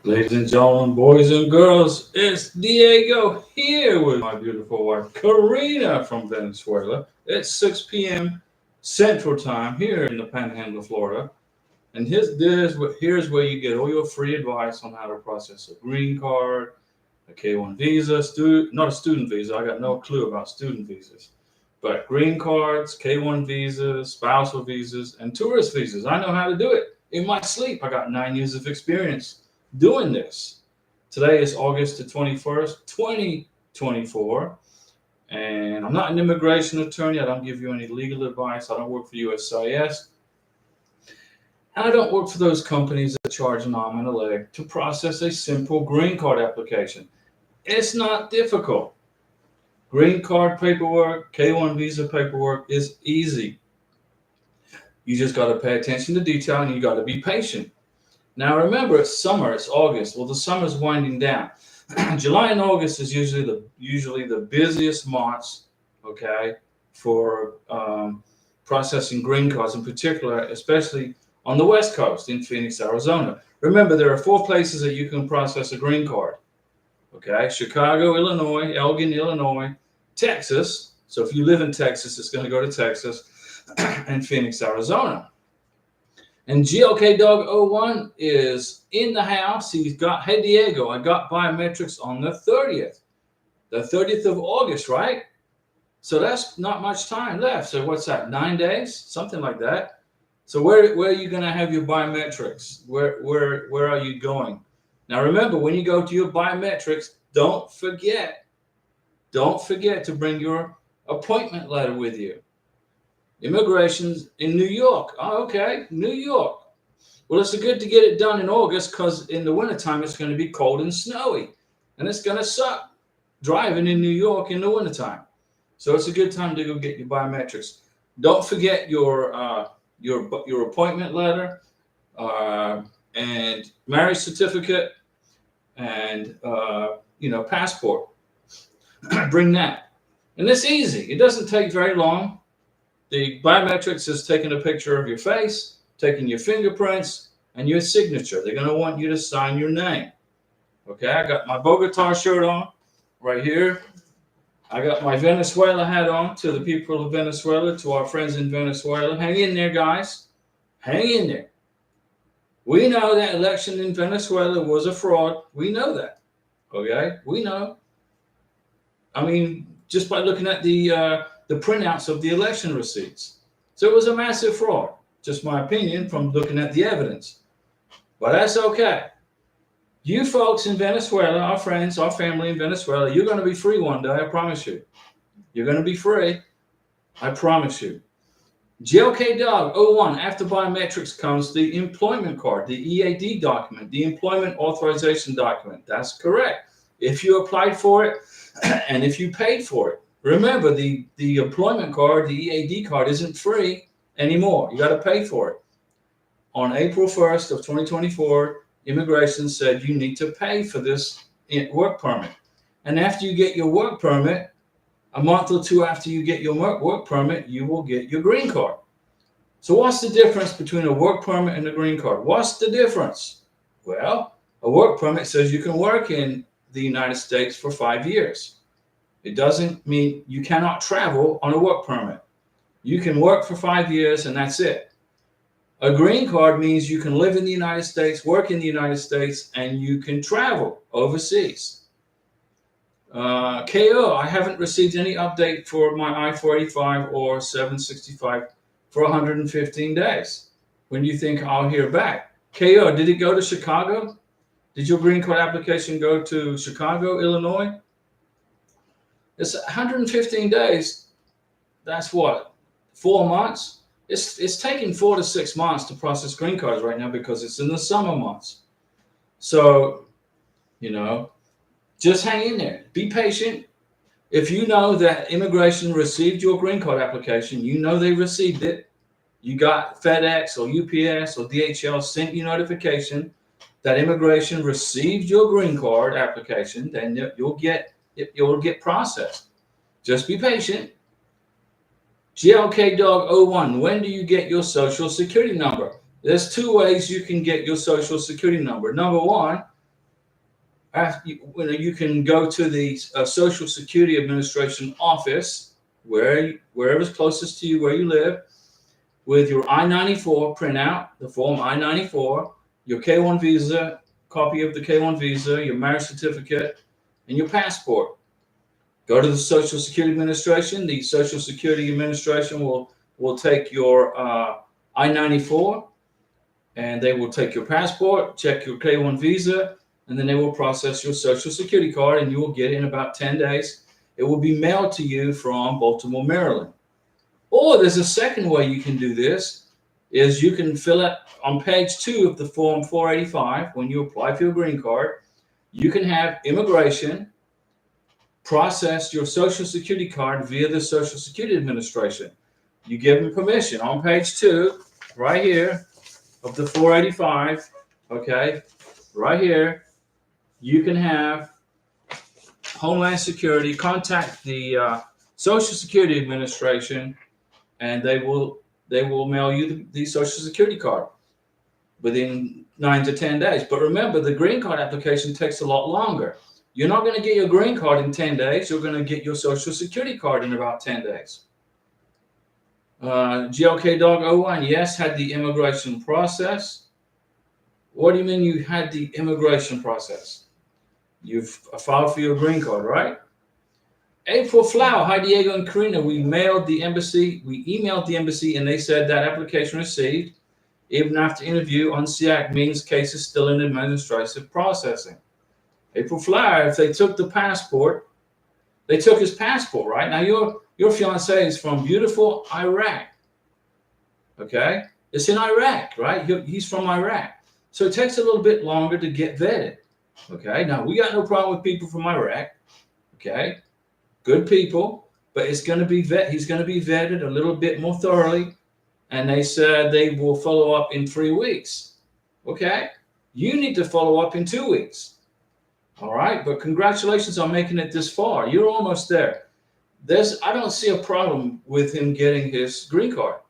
Ladies and gentlemen, boys and girls, it's Diego here with my beautiful wife, Karina from Venezuela. It's 6 p.m. Central Time here in the Panhandle of Florida. And here's where you get all your free advice on how to process a green card, a K-1 visa, not a student visa. I got no clue about student visas. But green cards, K-1 visas, spousal visas, and tourist visas. I know how to do it in my sleep. I got 9 years of experience doing this. Today is August the 21st, 2024. And I'm not an immigration attorney. I don't give you any legal advice. I don't work for USCIS. And I don't work for those companies that charge an arm and a leg to process a simple green card application. It's not difficult. Green card paperwork, K-1 visa paperwork is easy. You just got to pay attention to detail and you got to be patient. Now remember, it's summer, it's August. Well, the summer's winding down. July and August is usually the busiest months, okay, for processing green cards in particular, especially on the West Coast in Phoenix, Arizona. Remember, there are 4 places that you can process a green card. Okay, Chicago, Illinois, Elgin, Illinois, Texas. So if you live in Texas, it's going to go to Texas, and Phoenix, Arizona. And GLK Dog 01 is in the house. He's got, hey Diego, I got biometrics on the 30th. The 30th of August, right? So that's not much time left. So what's that, 9 days? Something like that. So where are you going to have your biometrics? Where are you going? Now remember, when you go to your biometrics, don't forget to bring your appointment letter with you. Immigration's in New York. Oh, okay, New York. Well, it's good to get it done in August because in the wintertime it's going to be cold and snowy. And it's going to suck driving in New York in the wintertime. So it's a good time to go get your biometrics. Don't forget your appointment letter and marriage certificate and passport. Bring that. And it's easy. It doesn't take very long. The biometrics is taking a picture of your face, taking your fingerprints, and your signature. They're going to want you to sign your name. Okay, I got my Bogota shirt on right here. I got my Venezuela hat on. To the people of Venezuela, to our friends in Venezuela. Hang in there, guys. Hang in there. We know that election in Venezuela was a fraud. We know that. Okay? We know. I mean, just by looking at the printouts of the election receipts. So it was a massive fraud. Just my opinion from looking at the evidence. But that's okay. You folks in Venezuela, our friends, our family in Venezuela, you're going to be free one day, I promise you. You're going to be free. I promise you. GLK Dog 01, after biometrics comes the employment card, the EAD document, the employment authorization document. That's correct. If you applied for it and if you paid for it. Remember, the employment card, the EAD card isn't free anymore. You got to pay for it. On April 1st of 2024, immigration said you need to pay for this work permit. And after you get your work permit, a month or two after you get your work permit, you will get your green card. So what's the difference between a work permit and a green card? What's the difference? Well, a work permit says you can work in the United States for 5 years. It doesn't mean you cannot travel on a work permit. You can work for 5 years and that's it. A green card means you can live in the United States, work in the United States, and you can travel overseas. KO, I haven't received any update for my I-485 or 765 for 115 days. When do you think I'll hear back? KO, did it go to Chicago? Did your green card application go to Chicago, Illinois? It's 115 days. That's what, 4 months? It's taking 4 to 6 months to process green cards right now because it's in the summer months. So, just hang in there. Be patient. If you know that immigration received your green card application, you know they received it. You got FedEx or UPS or DHL sent you notification that immigration received your green card application, then you'll get processed. Just be patient. GLK Dog 01, when do you get your social security number? There's 2 ways you can get your social security number. Number 1, You can go to the Social Security Administration office, wherever's closest to you, where you live, with your I-94 printout, the form I-94, your K-1 visa, copy of the K-1 visa, your marriage certificate, and your passport. Go to the Social Security Administration. The Social Security Administration will take your I-94, and they will take your passport, check your K-1 visa, and then they will process your Social Security card, and you will get it in about 10 days. It will be mailed to you from Baltimore, Maryland. Or there's a second way you can do this, is you can fill it on page 2 of the form 485 when you apply for your green card. You can have immigration process your Social Security card via the Social Security Administration. You give them permission on page 2, right here, of the 485, okay, right here, you can have Homeland Security contact the Social Security Administration, and they will mail you the Social Security card within 9 to 10 days. But remember, the green card application takes a lot longer. You're not going to get your green card in 10 days. You're going to get your Social Security card in about 10 days. GLK Dog 01, yes, had the immigration process. What do you mean you had the immigration process? You've filed for your green card, right? April Flower, hi Diego and Karina. We emailed the embassy, and they said that application received. Even after interview on SEAC means case is still in administrative processing. April Flower, if they took the passport, they took his passport, right? Now your fiance is from beautiful Iraq. Okay? It's in Iraq, right? He's from Iraq. So it takes a little bit longer to get vetted. Okay? Now we got no problem with people from Iraq. Okay? Good people, but it's going to be he's going to be vetted a little bit more thoroughly, and they said they will follow up in 3 weeks. Okay, you need to follow up in 2 weeks. All right, but congratulations on making it this far. You're almost there. I don't see a problem with him getting his green card.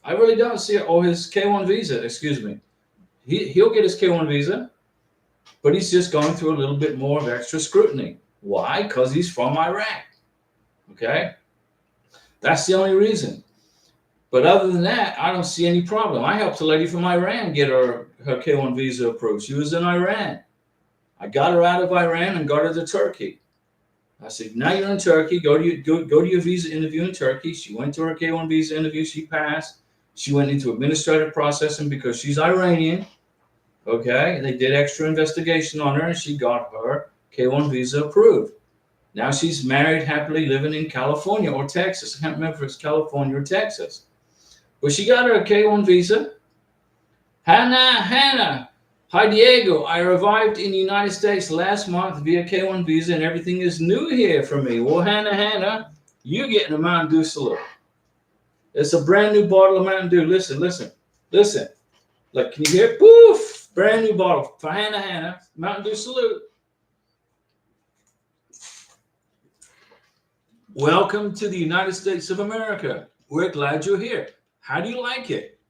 I really don't see it, or his K-1 visa. Excuse me. He'll get his K-1 visa, but he's just going through a little bit more of extra scrutiny. Why? Because he's from Iraq. Okay? That's the only reason. But other than that, I don't see any problem. I helped a lady from Iran get her K-1 visa approved. She was in Iran. I got her out of Iran and got her to Turkey. I said, now you're in Turkey. Go to your visa interview in Turkey. She went to her K-1 visa interview. She passed. She went into administrative processing because she's Iranian. Okay? They did extra investigation on her, and she got her K-1 visa approved. Now she's married, happily living in California or Texas. I can't remember if it's California or Texas. But she got her K-1 visa. Hannah. Hi, Diego. I arrived in the United States last month via K-1 visa, and everything is new here for me. Well, Hannah, you're getting a Mountain Dew salute. It's a brand new bottle of Mountain Dew. Listen. Like, can you hear it? Poof! Brand new bottle for Hannah. Mountain Dew salute. Welcome to the United States of America. We're glad you're here. How do you like it?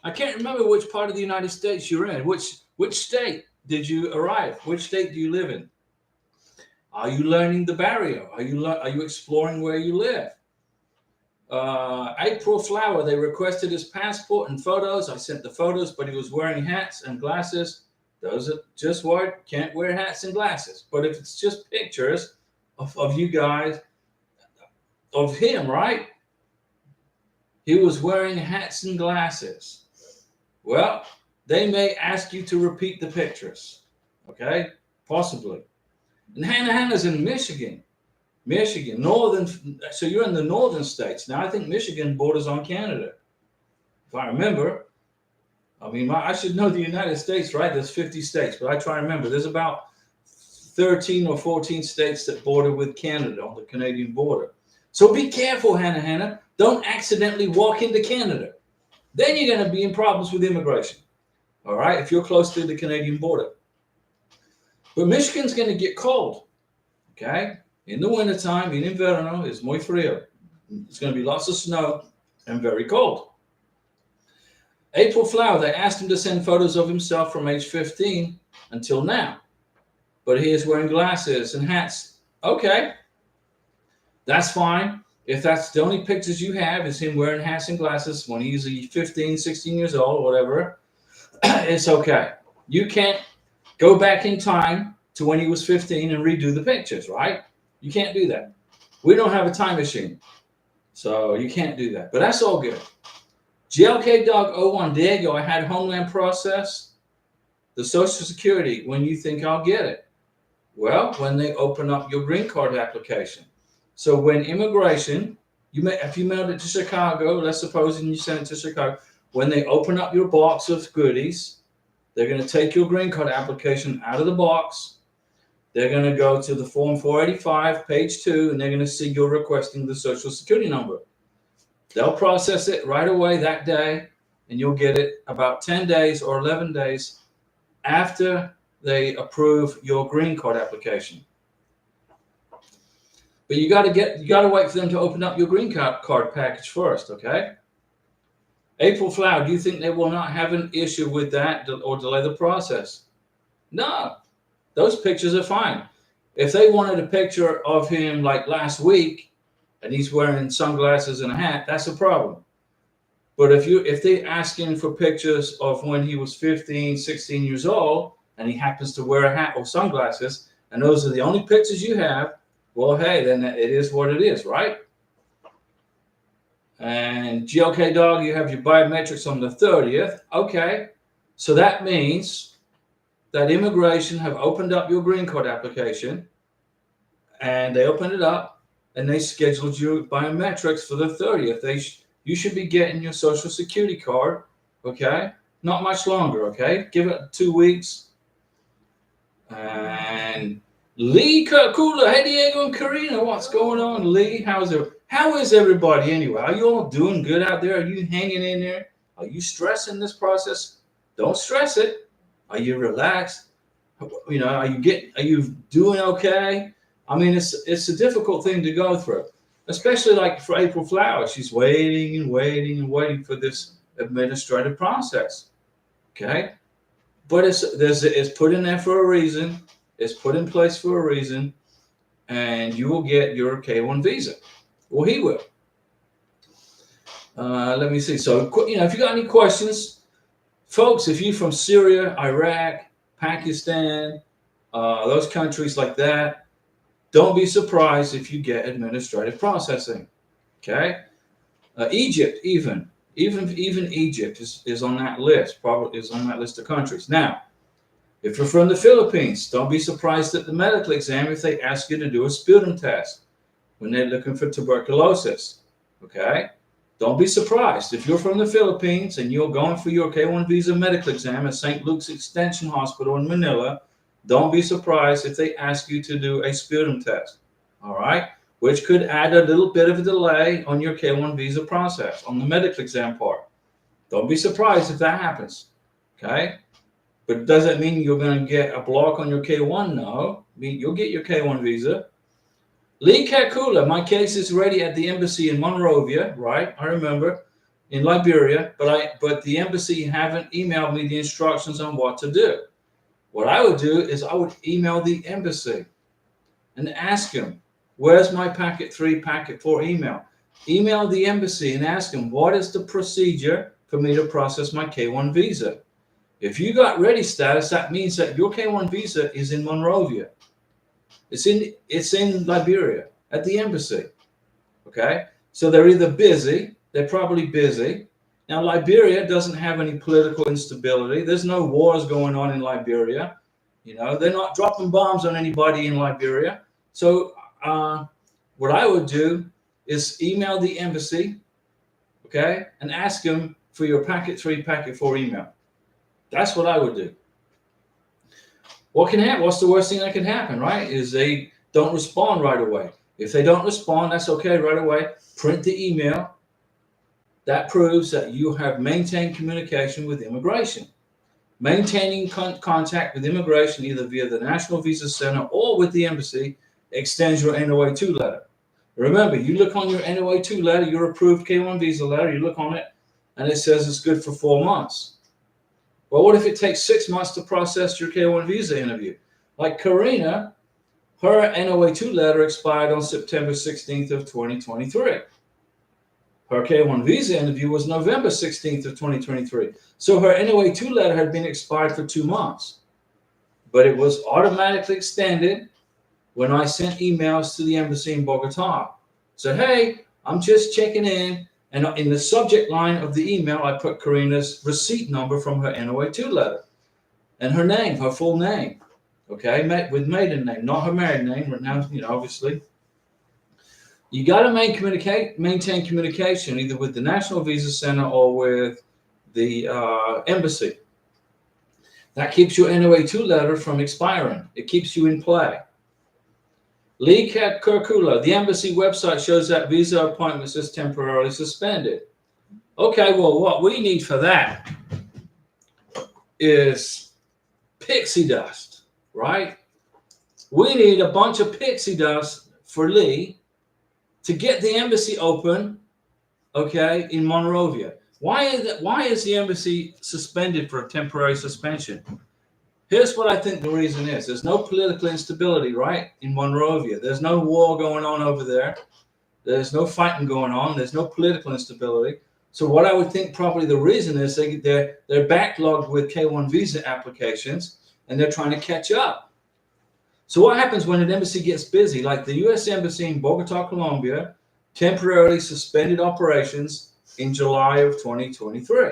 I can't remember which part of the United States you're in. Which state did you arrive? Which state do you live in? Are you learning the barrio? Are you exploring where you live? April Flower, they requested his passport and photos. I sent the photos, but he was wearing hats and glasses. Those are just what can't wear hats and glasses. But if it's just pictures of you guys, of him, right? He was wearing hats and glasses. Well, they may ask you to repeat the pictures. Okay? Possibly. And Hannah's in Michigan. So you're in the northern states. Now, I think Michigan borders on Canada. If I remember. I mean, I should know the United States, right? There's 50 states, but I try to remember. There's about 13 or 14 states that border with Canada on the Canadian border. So be careful, Hannah. Don't accidentally walk into Canada. Then you're going to be in problems with immigration. All right? If you're close to the Canadian border. But Michigan's going to get cold. Okay? In the wintertime, in inverno, es muy frío. It's going to be lots of snow and very cold. April Flower, they asked him to send photos of himself from age 15 until now. but he is wearing glasses and hats. Okay, that's fine. If that's the only pictures you have is him wearing hats and glasses when he's 15, 16 years old, whatever, it's okay. You can't go back in time to when he was 15 and redo the pictures, right? You can't do that. We don't have a time machine, so you can't do that. But that's all good. GLK Dog 01, there you go. I had Homeland process the Social Security. When you think I'll get it? Well, when they open up your green card application. So when immigration, if you mailed it to Chicago, let's suppose and you send it to Chicago, when they open up your box of goodies, they're going to take your green card application out of the box. They're going to go to the form 485, page 2, and they're going to see you're requesting the Social Security number. They'll process it right away that day, and you'll get it about 10 days or 11 days after they approve your green card application. But you got to wait for them to open up your green card package first, okay? April Flower, do you think they will not have an issue with that or delay the process? No, those pictures are fine. If they wanted a picture of him like last week and he's wearing sunglasses and a hat, that's a problem. But if they're asking for pictures of when he was 15, 16 years old and he happens to wear a hat or sunglasses, and those are the only pictures you have, well, hey, then it is what it is, right? And GLK Dog, you have your biometrics on the 30th. Okay, so that means that immigration have opened up your green card application, and they opened it up, and they scheduled your biometrics for the 30th. You should be getting your Social Security card, okay? Not much longer, okay? Give it 2 weeks. And Lee Kula, hey Diego and Karina, what's going on? Lee, how is everybody anyway? Are you all doing good out there? Are you hanging in there? Are you stressing this process? Don't stress it. Are you relaxed? You know, are you doing okay? I mean, it's a difficult thing to go through, especially like for April Flower. She's waiting and waiting and waiting for this administrative process. Okay, but it's put in there for a reason. It's put in place for a reason, and you will get your K-1 visa. Well, he will. Let me see. So, you know, if you got any questions, folks, if you're from Syria, Iraq, Pakistan, those countries like that, don't be surprised if you get administrative processing. Okay, Egypt, even Egypt is on that list. Probably is on that list of countries. Now, if you're from the Philippines, don't be surprised at the medical exam if they ask you to do a sputum test when they're looking for tuberculosis. Okay, don't be surprised if you're from the Philippines and you're going for your K-1 visa medical exam at St. Luke's Extension Hospital in Manila. Don't be surprised if they ask you to do a sputum test, all right, which could add a little bit of a delay on your K-1 visa process on the medical exam part. Don't be surprised if that happens, okay? But does it mean you're going to get a block on your K-1? No. I mean, you'll get your K-1 visa. Lee Kakula, my case is ready at the embassy in Monrovia, right? I remember, in Liberia, but the embassy haven't emailed me the instructions on what to do. What I would do is I would email the embassy and ask them, where's my packet 3, packet 4 email? Email the embassy and ask them, what is the procedure for me to process my K-1 visa? If you got ready status, that means that your K-1 visa is in Monrovia. It's in Liberia at the embassy. Okay? So they're either busy, they're probably busy. Now, Liberia doesn't have any political instability. There's no wars going on in Liberia. You know, they're not dropping bombs on anybody in Liberia. So what I would do is email the embassy, okay, and ask them for your packet 3, packet 4 email. That's what I would do. What can happen? What's the worst thing that can happen, right? Is they don't respond right away. If they don't respond, that's okay right away. Print the email. That proves that you have maintained communication with immigration. Maintaining contact with immigration, either via the National Visa Center or with the embassy, extends your NOA-2 letter. Remember, you look on your NOA-2 letter, your approved K-1 visa letter, you look on it, and it says it's good for 4 months. Well, what if it takes 6 months to process your K-1 visa interview? Like Karina, her NOA2 letter expired on September 16th of 2023. Her K1 visa interview was November 16th of 2023. So her NOA2 letter had been expired for 2 months, but it was automatically extended when I sent emails to the embassy in Bogota. Said, hey, I'm just checking in. And in the subject line of the email, I put Karina's receipt number from her NOA2 letter and her name, her full name. Okay, with maiden name, not her married name. Right now, obviously. You got to maintain communication either with the National Visa Center or with the embassy. That keeps your NOA2 letter from expiring. It keeps you in play. Lee Kirkula, the embassy website shows that visa appointments is temporarily suspended. Okay, well, what we need for that is pixie dust, right? We need a bunch of pixie dust for Lee to get the embassy open, okay, in Monrovia. Why is the embassy suspended for a temporary suspension? Here's what I think the reason is. There's no political instability, right, in Monrovia. There's no war going on over there. There's no fighting going on. There's no political instability. So what I would think probably the reason is they're backlogged with K1 visa applications, and they're trying to catch up. So what happens when an embassy gets busy? Like the U.S. Embassy in Bogota, Colombia, temporarily suspended operations in July of 2023.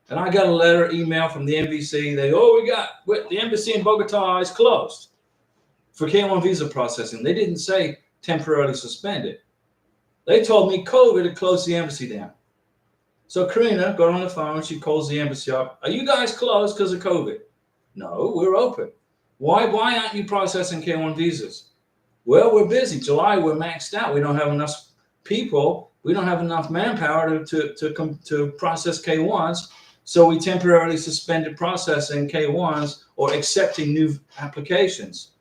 And I got a email from the NVC. The embassy in Bogota is closed for K1 visa processing. They didn't say temporarily suspended. They told me COVID had closed the embassy down. So Karina got on the phone. She calls the embassy up. Are you guys closed because of COVID? No, we're open. Why aren't you processing K1 visas? Well, we're busy. July, we're maxed out. We don't have enough people. We don't have enough manpower to process K1s. So we temporarily suspended processing K1s or accepting new applications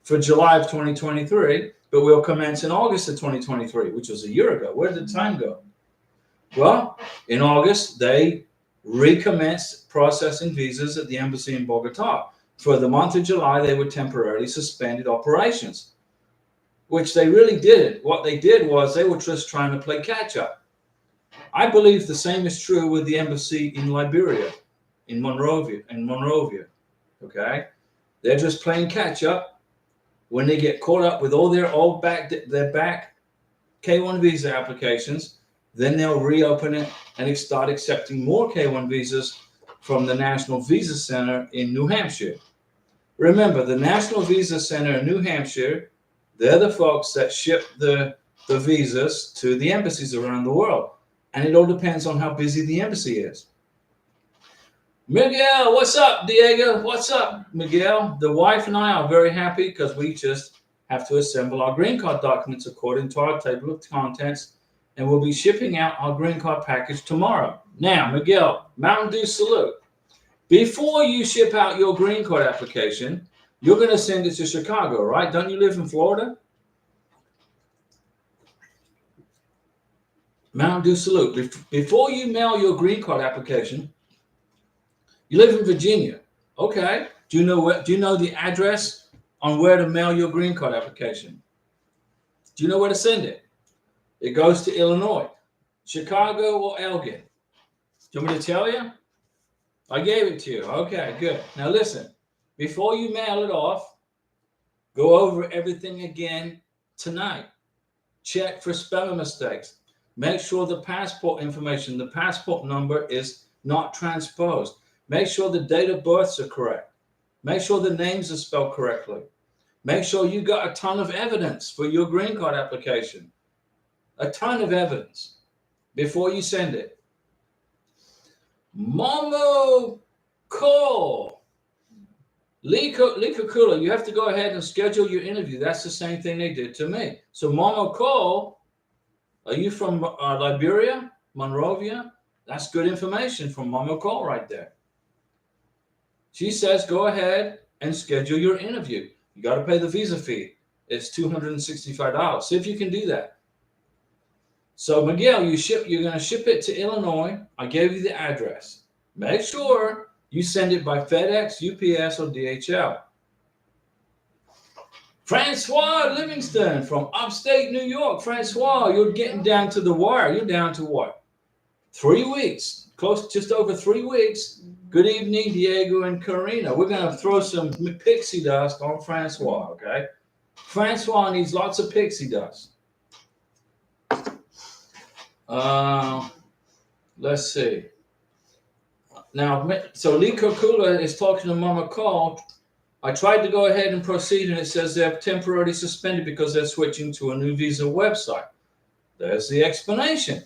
for July of 2023, but we'll commence in August of 2023, which was a year ago. Where did the time go? Well, in August, they recommenced processing visas at the embassy in Bogota. For the month of July, they were temporarily suspended operations, which they really did. What they did was they were just trying to play catch up. I believe the same is true with the embassy in Liberia, in Monrovia. Okay, they're just playing catch up. When they get caught up with all their back K1 visa applications, then they'll reopen it and start accepting more K1 visas from the National Visa Center in New Hampshire. Remember, the National Visa Center in New Hampshire, they're the folks that ship the visas to the embassies around the world. And it all depends on how busy the embassy is. Miguel, what's up, Diego? What's up, Miguel? The wife and I are very happy because we just have to assemble our green card documents according to our table of contents, and we'll be shipping out our green card package tomorrow. Now, Miguel, Mountain Dew salute. Before you ship out your green card application, you're going to send it to Chicago, right? Don't you live in Florida? Mountain Dew salute. Before you mail your green card application, you live in Virginia. Okay. Do you know the address on where to mail your green card application? Do you know where to send it? It goes to Illinois, Chicago, or Elgin. Do you want me to tell you? I gave it to you. Okay, good. Now listen, before you mail it off, go over everything again tonight. Check for spelling mistakes. Make sure the passport information, the passport number is not transposed. Make sure the date of births are correct. Make sure the names are spelled correctly. Make sure you got a ton of evidence for your green card application. A ton of evidence before you send it. Momo call. Lee Kukula, you have to go ahead and schedule your interview. That's the same thing they did to me. So Momo call. Are you from Liberia, Monrovia? That's good information from Mama Call right there. She says, go ahead and schedule your interview. You got to pay the visa fee. It's $265. See if you can do that. So Miguel, you're going to ship it to Illinois. I gave you the address. Make sure you send it by FedEx, UPS, or DHL. Francois Livingston from upstate New York. Francois, you're getting down to the wire. You're down to what? 3 weeks, just over 3 weeks. Good evening, Diego and Karina. We're going to throw some pixie dust on Francois, okay? Francois needs lots of pixie dust. Let's see. Now, so Lee Kokula is talking to Mama Call. I tried to go ahead and proceed, and it says they're temporarily suspended because they're switching to a new visa website. There's the explanation.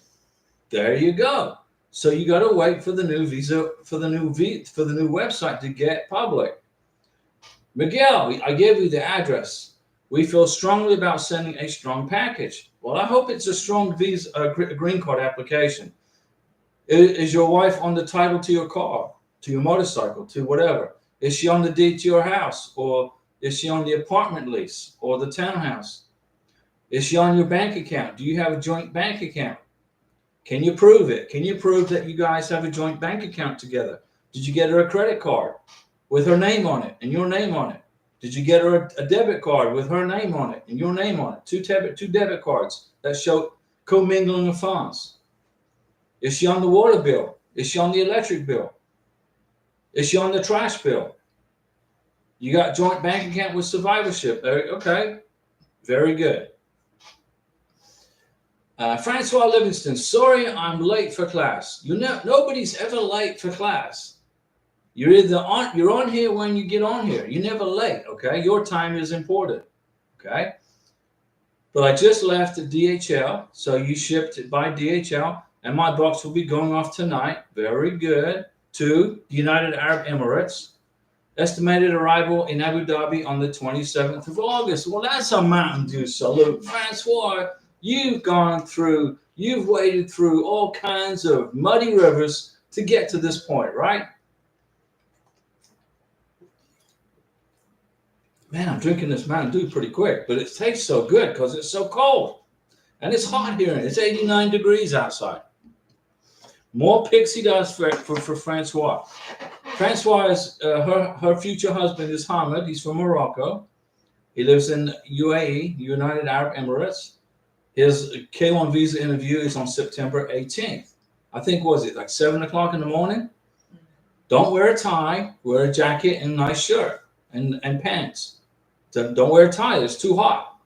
There you go. So you got to wait for the new visa, for the new website to get public. Miguel, I gave you the address. We feel strongly about sending a strong package. Well, I hope it's a strong visa, green card application. Is your wife on the title to your car, to your motorcycle, to whatever? Is she on the deed to your house, or is she on the apartment lease or the townhouse? Is she on your bank account? Do you have a joint bank account? Can you prove it? Can you prove that you guys have a joint bank account together? Did you get her a credit card with her name on it and your name on it? Did you get her a debit card with her name on it and your name on it? Two debit cards that show commingling of funds. Is she on the water bill? Is she on the electric bill? Is she on the trash bill? You got joint bank account with survivorship. Okay, very good. Francois Livingston, sorry I'm late for class. Nobody's ever late for class. You're on here when you get on here. You're never late, okay? Your time is important, okay? But I just left at DHL, so you shipped it by DHL, and my box will be going off tonight. Very good. To the United Arab Emirates. Estimated arrival in Abu Dhabi on the 27th of August. Well, that's a Mountain Dew salute. Francois, you've waded through all kinds of muddy rivers to get to this point, right? Man, I'm drinking this Mountain Dew pretty quick, but it tastes so good because it's so cold. And it's hot here. It's 89 degrees outside. More pixie dust for Francois. Francois, her future husband is Hamid. He's from Morocco. He lives in UAE, United Arab Emirates. His K1 visa interview is on September 18th. I think, was it like 7 o'clock in the morning? Don't wear a tie. Wear a jacket and a nice shirt and pants. Don't wear a tie. It's too hot.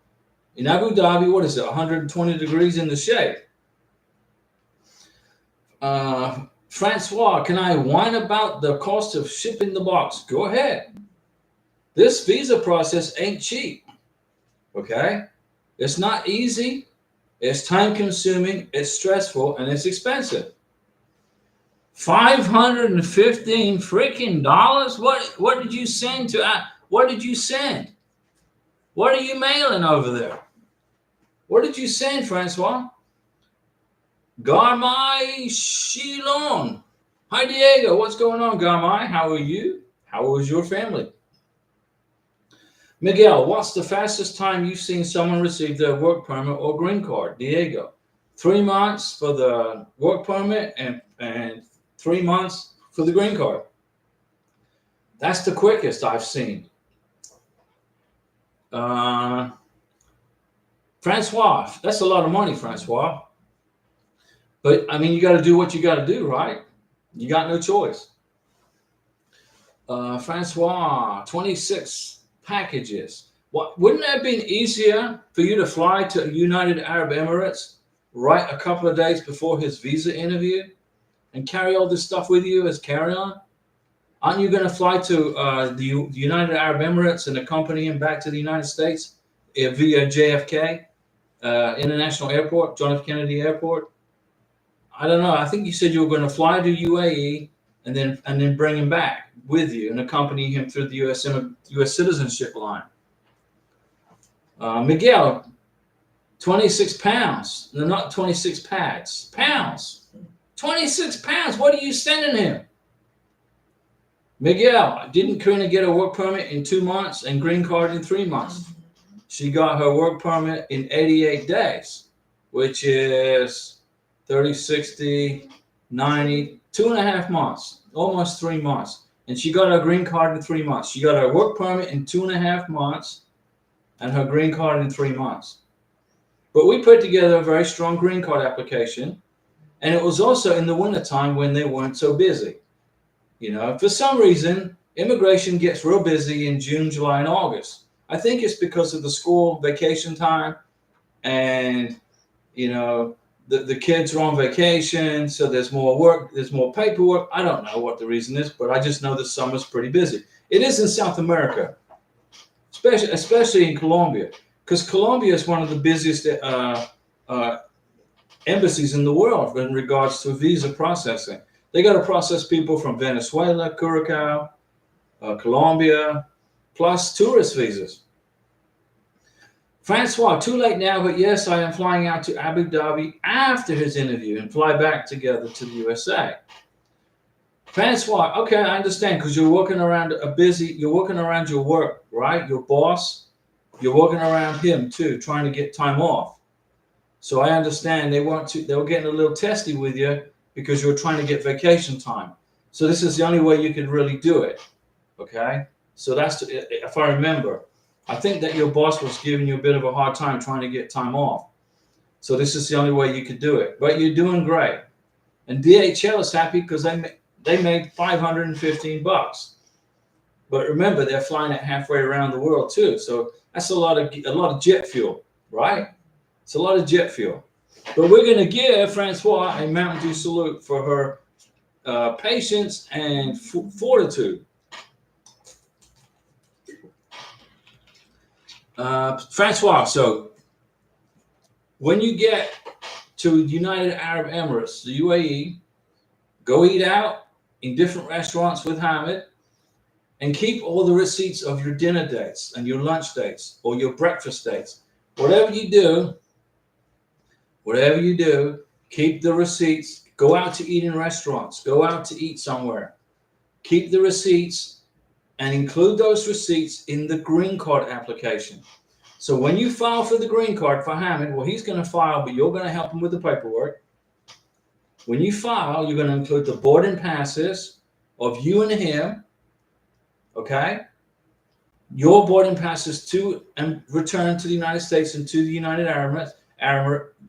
In Abu Dhabi, what is it, 120 degrees in the shade? Francois, can I whine about the cost of shipping the box? Go ahead. This visa process ain't cheap, okay? It's not easy. It's time-consuming. It's stressful, and it's expensive. $515 freaking dollars. What did you send to? What did you send? What are you mailing over there? What did you send, Francois? Garmai Shilon. Hi, Diego. What's going on, Garmai? How are you? How was your family? Miguel, what's the fastest time you've seen someone receive their work permit or green card? Diego, 3 months for the work permit and 3 months for the green card. That's the quickest I've seen. Francois, that's a lot of money, Francois. But, I mean, you got to do what you got to do, right? You got no choice. Francois, 26 packages. Wouldn't it have been easier for you to fly to United Arab Emirates right a couple of days before his visa interview and carry all this stuff with you as carry-on? Aren't you going to fly to the United Arab Emirates and accompany him back to the United States via JFK International Airport, John F. Kennedy Airport? I don't know. I think you said you were going to fly to UAE and then bring him back with you and accompany him through the U.S. citizenship line. Miguel, 26 pounds. No, not 26 pads. Pounds. 26 pounds. What are you sending him? Miguel, didn't Karina get a work permit in 2 months and green card in 3 months? She got her work permit in 88 days, which is 30, 60, 90, 2.5 months, almost 3 months. And she got her green card in 3 months. She got her work permit in 2.5 months and her green card in 3 months. But we put together a very strong green card application, and it was also in the wintertime when they weren't so busy. You know, for some reason, immigration gets real busy in June, July, and August. I think it's because of the school vacation time, and you know, the kids are on vacation, so there's more work, there's more paperwork. I don't know what the reason is, but I just know the summer's pretty busy. It is in South America, especially in Colombia, because Colombia is one of the busiest embassies in the world in regards to visa processing. They got to process people from Venezuela, Curacao, Colombia, plus tourist visas. Francois, too late now, but yes, I am flying out to Abu Dhabi after his interview and fly back together to the USA. Francois, okay, I understand, because you're working around you're working around your work, right? Your boss, you're working around him too, trying to get time off. So I understand they were getting a little testy with you because you're trying to get vacation time. So this is the only way you could really do it, okay? So that's, if I remember, I think that your boss was giving you a bit of a hard time trying to get time off. So this is the only way you could do it. But you're doing great. And DHL is happy because they made $515. But remember, they're flying it halfway around the world too. So that's a lot of jet fuel, right? It's a lot of jet fuel. But we're going to give Francois a Mountain Dew salute for her patience and fortitude. Francois, so when you get to United Arab Emirates, the UAE, go eat out in different restaurants with Hamid and keep all the receipts of your dinner dates and your lunch dates or your breakfast dates. Whatever you do, keep the receipts. Go out to eat in restaurants. Go out to eat somewhere. Keep the receipts and include those receipts in the green card application. So when you file for the green card for Hamid, well, he's going to file, but you're going to help him with the paperwork. When you file, you're going to include the boarding passes of you and him, okay? Your boarding passes to and return to the United States and to the United Arab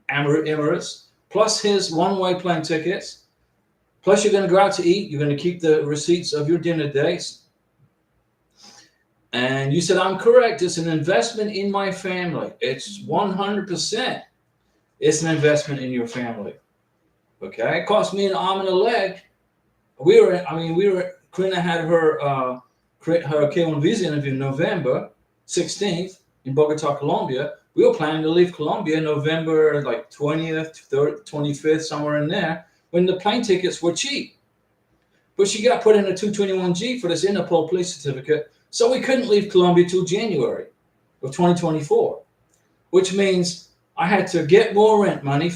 Emirates, plus his one-way plane tickets. Plus, you're going to go out to eat. You're going to keep the receipts of your dinner dates. And you said, I'm correct. It's an investment in my family. It's 100%. It's an investment in your family. Okay? It cost me an arm and a leg. Karina had her K1 visa interview November 16th in Bogota, Colombia. We were planning to leave Colombia November like 20th, 3rd, 25th, somewhere in there, when the plane tickets were cheap. But she got put in a 221G for this Interpol police certificate. So we couldn't leave Colombia till January of 2024, which means I had to get more rent money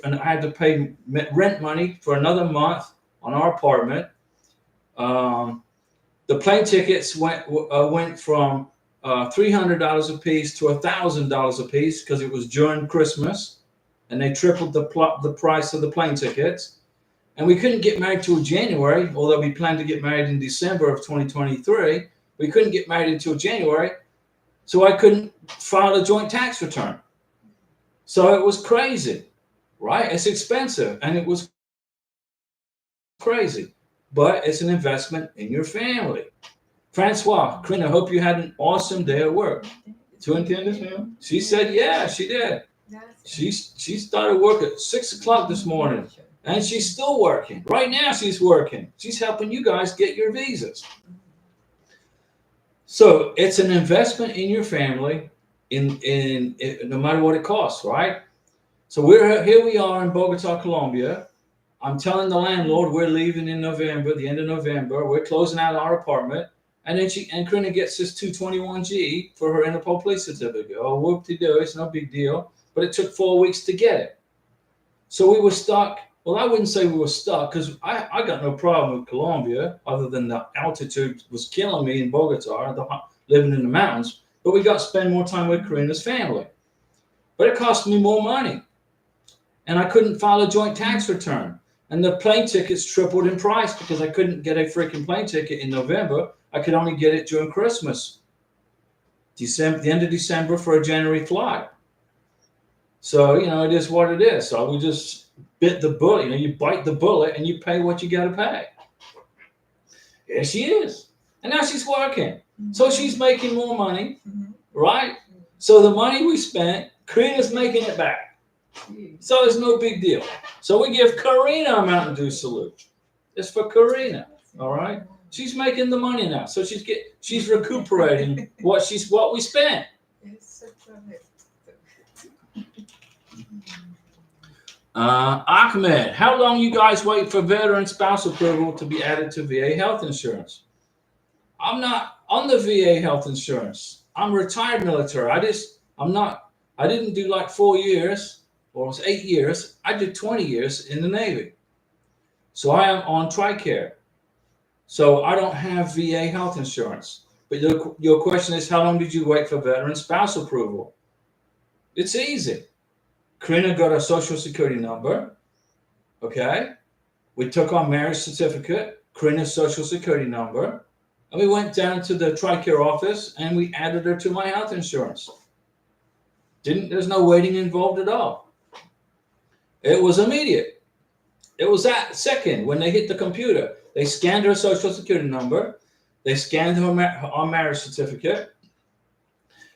and I had to pay rent money for another month on our apartment. The plane tickets went from $300 a piece to $1,000 a piece because it was during Christmas, and they tripled the price of the plane tickets. And we couldn't get married till January, although we planned to get married in December of 2023. We couldn't get married until January, so I couldn't file a joint tax return. So it was crazy, right? It's expensive, and it was crazy, but it's an investment in your family. Francois, Karina, hope you had an awesome day at work. ¿Tú entiendes, ma'am? She said, yeah, she did. She started work at 6 o'clock this morning, and she's still working. Right now, she's working. She's helping you guys get your visas. So it's an investment in your family, in no matter what it costs, right? So here we are in Bogota, Colombia. I'm telling the landlord we're leaving in November, the end of November. We're closing out our apartment, and then Karina gets this 221G for her Interpol police certificate. Oh, whoop-de-doo, it's no big deal. But it took 4 weeks to get it. So we were stuck. Well, I wouldn't say we were stuck because I got no problem with Colombia other than the altitude was killing me in Bogota, living in the mountains. But we got to spend more time with Karina's family. But it cost me more money. And I couldn't file a joint tax return. And the plane tickets tripled in price because I couldn't get a freaking plane ticket in November. I could only get it during Christmas. the end of December for a January flight. So, it is what it is. So we just bit the bullet. You bite the bullet and you pay what you got to pay. Here she is. And now she's working. So she's making more money, right? So the money we spent, Karina's making it back. So it's no big deal. So we give Karina a Mountain Dew salute. It's for Karina, all right? She's making the money now. So she's recuperating what we spent. Ahmed, how long you guys wait for veteran spouse approval to be added to VA health insurance? I'm not on the VA health insurance. I'm retired military. I didn't do like 4 years, or it was 8 years. I did 20 years in the Navy. So I am on TRICARE. So I don't have VA health insurance. But your question is, how long did you wait for veteran spouse approval? It's easy. Karina got a social security number. Okay. We took our marriage certificate, Karina's social security number, and we went down to the TRICARE office and we added her to my health insurance. There's no waiting involved at all. It was immediate. It was that second when they hit the computer. They scanned her social security number. They scanned our marriage certificate.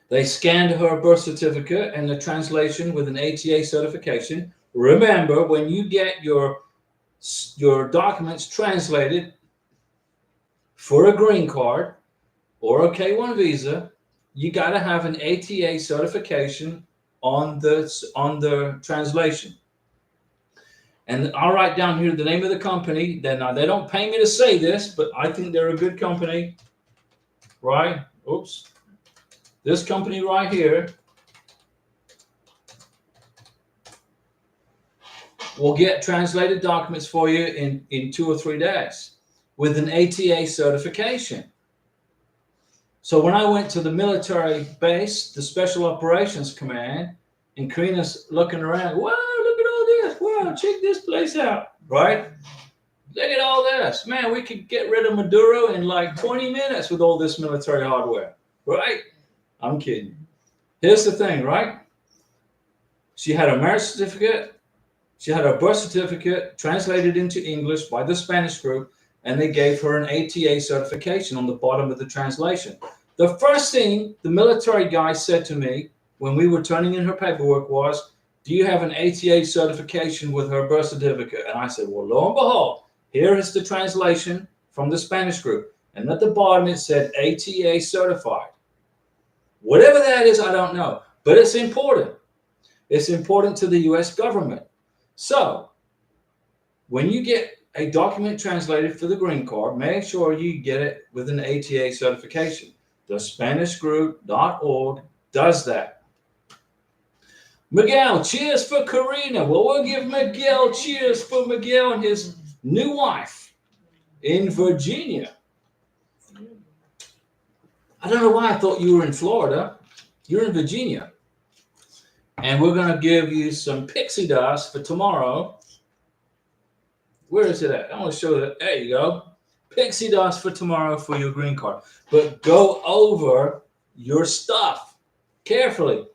They scanned her birth certificate and the translation with an ATA certification. Remember, when you get your documents translated for a green card or a K-1 visa, you got to have an ATA certification on the translation. And I'll write down here the name of the company. Now, they don't pay me to say this, but I think they're a good company, right? Oops. This company right here will get translated documents for you in 2 or 3 days with an ATA certification. So when I went to the military base, the Special Operations Command, and Karina's looking around, wow, look at all this. Wow, check this place out, right? Look at all this. Man, we could get rid of Maduro in like 20 minutes with all this military hardware, right? I'm kidding. Here's the thing, right? She had a marriage certificate. She had her birth certificate translated into English by the Spanish group, and they gave her an ATA certification on the bottom of the translation. The first thing the military guy said to me when we were turning in her paperwork was, do you have an ATA certification with her birth certificate? And I said, well, lo and behold, here is the translation from the Spanish group. And at the bottom, it said ATA certified. Whatever that is, I don't know. But it's important. It's important to the U.S. government. So when you get a document translated for the green card, make sure you get it with an ATA certification. The SpanishGroup.org does that. Miguel, cheers for Karina. Well, we'll give Miguel cheers for Miguel and his new wife in Virginia. I don't know why I thought you were in Florida. You're in Virginia. And we're going to give you some pixie dust for tomorrow. Where is it at? I want to show that. There you go. Pixie dust for tomorrow for your green card. But go over your stuff carefully.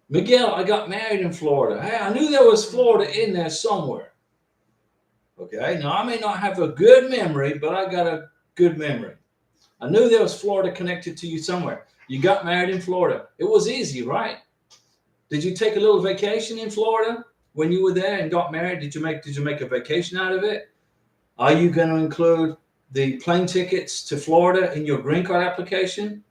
Miguel, I got married in Florida. Hey, I knew there was Florida in there somewhere. Okay, now I may not have a good memory, but I got a good memory. I knew there was Florida connected to you somewhere. You got married in Florida. It was easy, right? Did you take a little vacation in Florida when you were there and got married? Did you make a vacation out of it? Are you going to include the plane tickets to Florida in your green card application?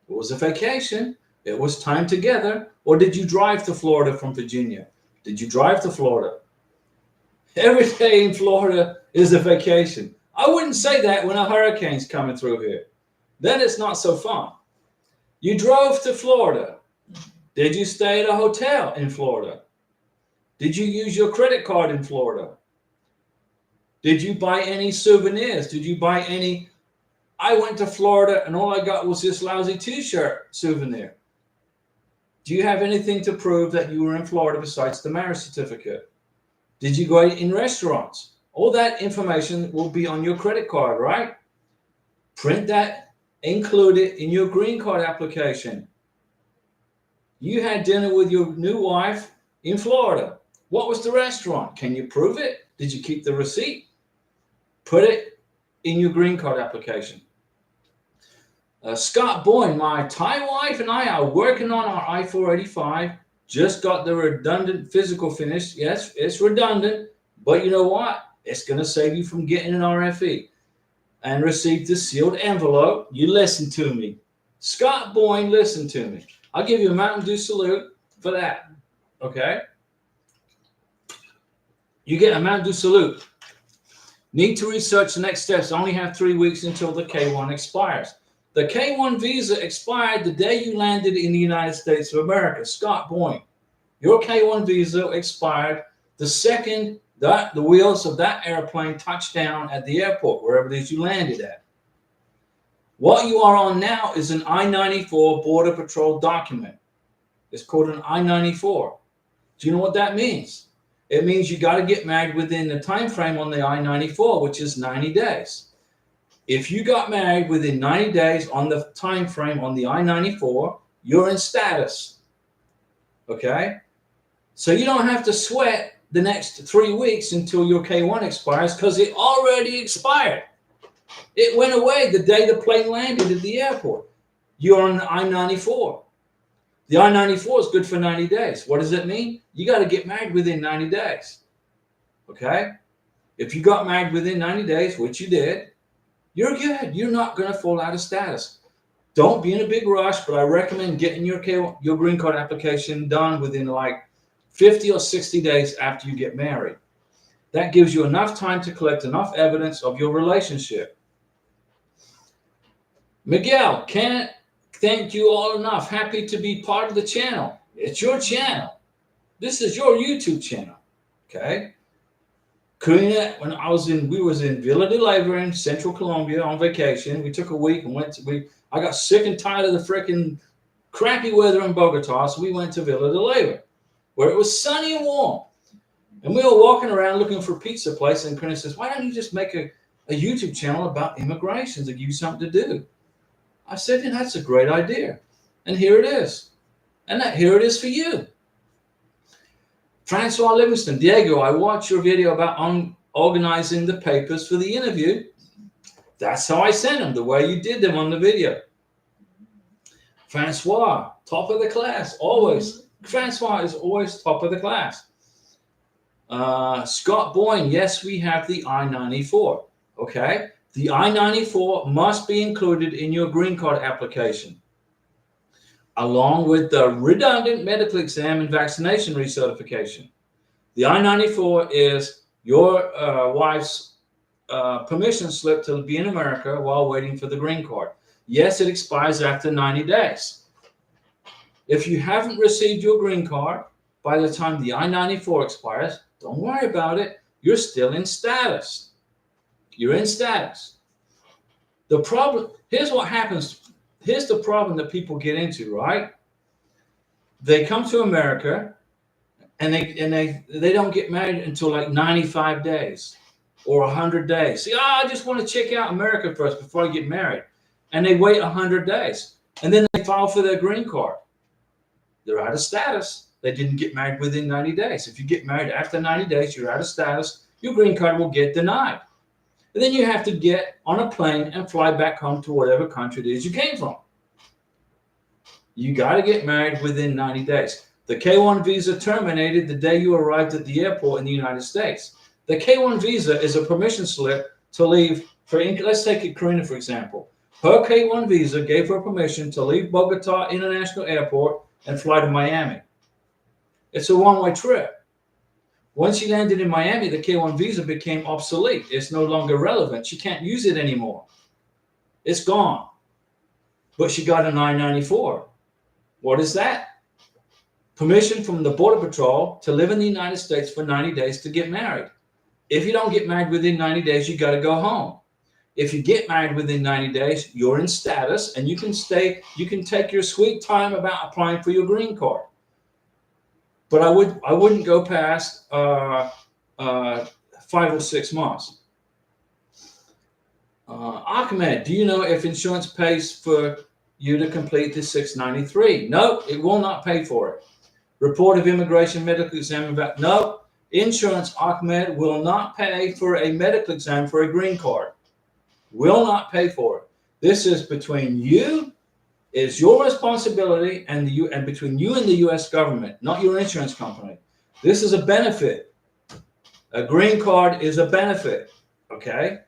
It was a vacation. It was time together. Or did you drive to Florida from Virginia? Did you drive to Florida? Every day in Florida is a vacation. I wouldn't say that when a hurricane's coming through here. Then it's not so fun. You drove to Florida. Did you stay at a hotel in Florida? Did you use your credit card in Florida? Did you buy any souvenirs? Did you buy any? I went to Florida and all I got was this lousy t-shirt souvenir. Do you have anything to prove that you were in Florida besides the marriage certificate? Did you go in restaurants? All that information will be on your credit card, right? Print that included in your green card application. You had dinner with your new wife in Florida. What was the restaurant? Can you prove it? Did you keep the receipt? Put it in your green card application. Scott Boyne, my Thai wife and I are working on our I-485. Just got the redundant physical finish. Yes, it's redundant, but you know what? It's going to save you from getting an RFE. And received a sealed envelope. You listen to me. Scott Boyne, listen to me. I'll give you a Mountain Dew salute for that. Okay? You get a Mountain Dew salute. Need to research the next steps. Only have 3 weeks until the K1 expires. The K1 visa expired the day you landed in the United States of America. Scott Boyne, your K1 visa expired the second that the wheels of that airplane touched down at the airport, wherever it is you landed at. What you are on now is an I-94 Border Patrol document. It's called an I-94. Do you know what that means? It means you got to get married within the time frame on the I-94, which is 90 days. If you got married within 90 days on the time frame on the I-94, you're in status. Okay? So you don't have to sweat the next 3 weeks until your K1 expires, because it already expired. It went away the day the plane landed at the airport. You're on the I-94. The I-94 is good for 90 days. What does it mean? You got to get married within 90 days. Okay? If you got married within 90 days, which you did, you're good. You're not going to fall out of status. Don't be in a big rush, but I recommend getting your green card application done within like 50 or 60 days after you get married. That gives you enough time to collect enough evidence of your relationship. Miguel, can't thank you all enough. Happy to be part of the channel. It's your channel. This is your YouTube channel. Okay? Karina, when we was in Villa de Leyva in Central Colombia on vacation. We took a week and I got sick and tired of the freaking crappy weather in Bogota, so we went to Villa de Leyva, where it was sunny and warm. And we were walking around looking for a pizza place, and Karina says, why don't you just make a YouTube channel about immigration to give you something to do? I said, yeah, that's a great idea. And here it is. And here it is for you. Francois Livingston, Diego, I watched your video about organizing the papers for the interview. That's how I sent them, the way you did them on the video. Francois, top of the class, always. Francois is always top of the class. Scott Boyne, yes, we have the I-94. Okay, the I-94 must be included in your green card application, along with the redundant medical exam and vaccination recertification. The I-94 is your wife's permission slip to be in America while waiting for the green card. Yes, it expires after 90 days. If you haven't received your green card by the time the I-94 expires, don't worry about it. You're still in status. You're in status. The problem, here's what happens. Here's the problem that people get into, right? They come to America and they don't get married until like 95 days or 100 days. See, I just want to check out America first before I get married. And they wait 100 days. And then they file for their green card. They're out of status. They didn't get married within 90 days. If you get married after 90 days, you're out of status. Your green card will get denied. And then you have to get on a plane and fly back home to whatever country it is you came from. You got to get married within 90 days. The K1 visa terminated the day you arrived at the airport in the United States. The K1 visa is a permission slip to leave. Let's take it, Karina, for example. Her K1 visa gave her permission to leave Bogota International Airport and fly to Miami. It's a one-way trip. Once she landed in Miami, the K1 visa became obsolete. It's no longer relevant. She can't use it anymore. It's gone. But she got an I-94. What is that? Permission from the Border Patrol to live in the United States for 90 days to get married. If you don't get married within 90 days, you got to go home. If you get married within 90 days, you're in status and you can stay, you can take your sweet time about applying for your green card. But I wouldn't go past 5 or 6 months. Ahmed, do you know if insurance pays for you to complete the 693? No, it will not pay for it. Report of immigration medical exam about no. Insurance, Ahmed, will not pay for a medical exam for a green card. Will not pay for it. This is between you, it's your responsibility, and between you and the U.S. government, not your insurance company. This is a benefit. A green card is a benefit, okay?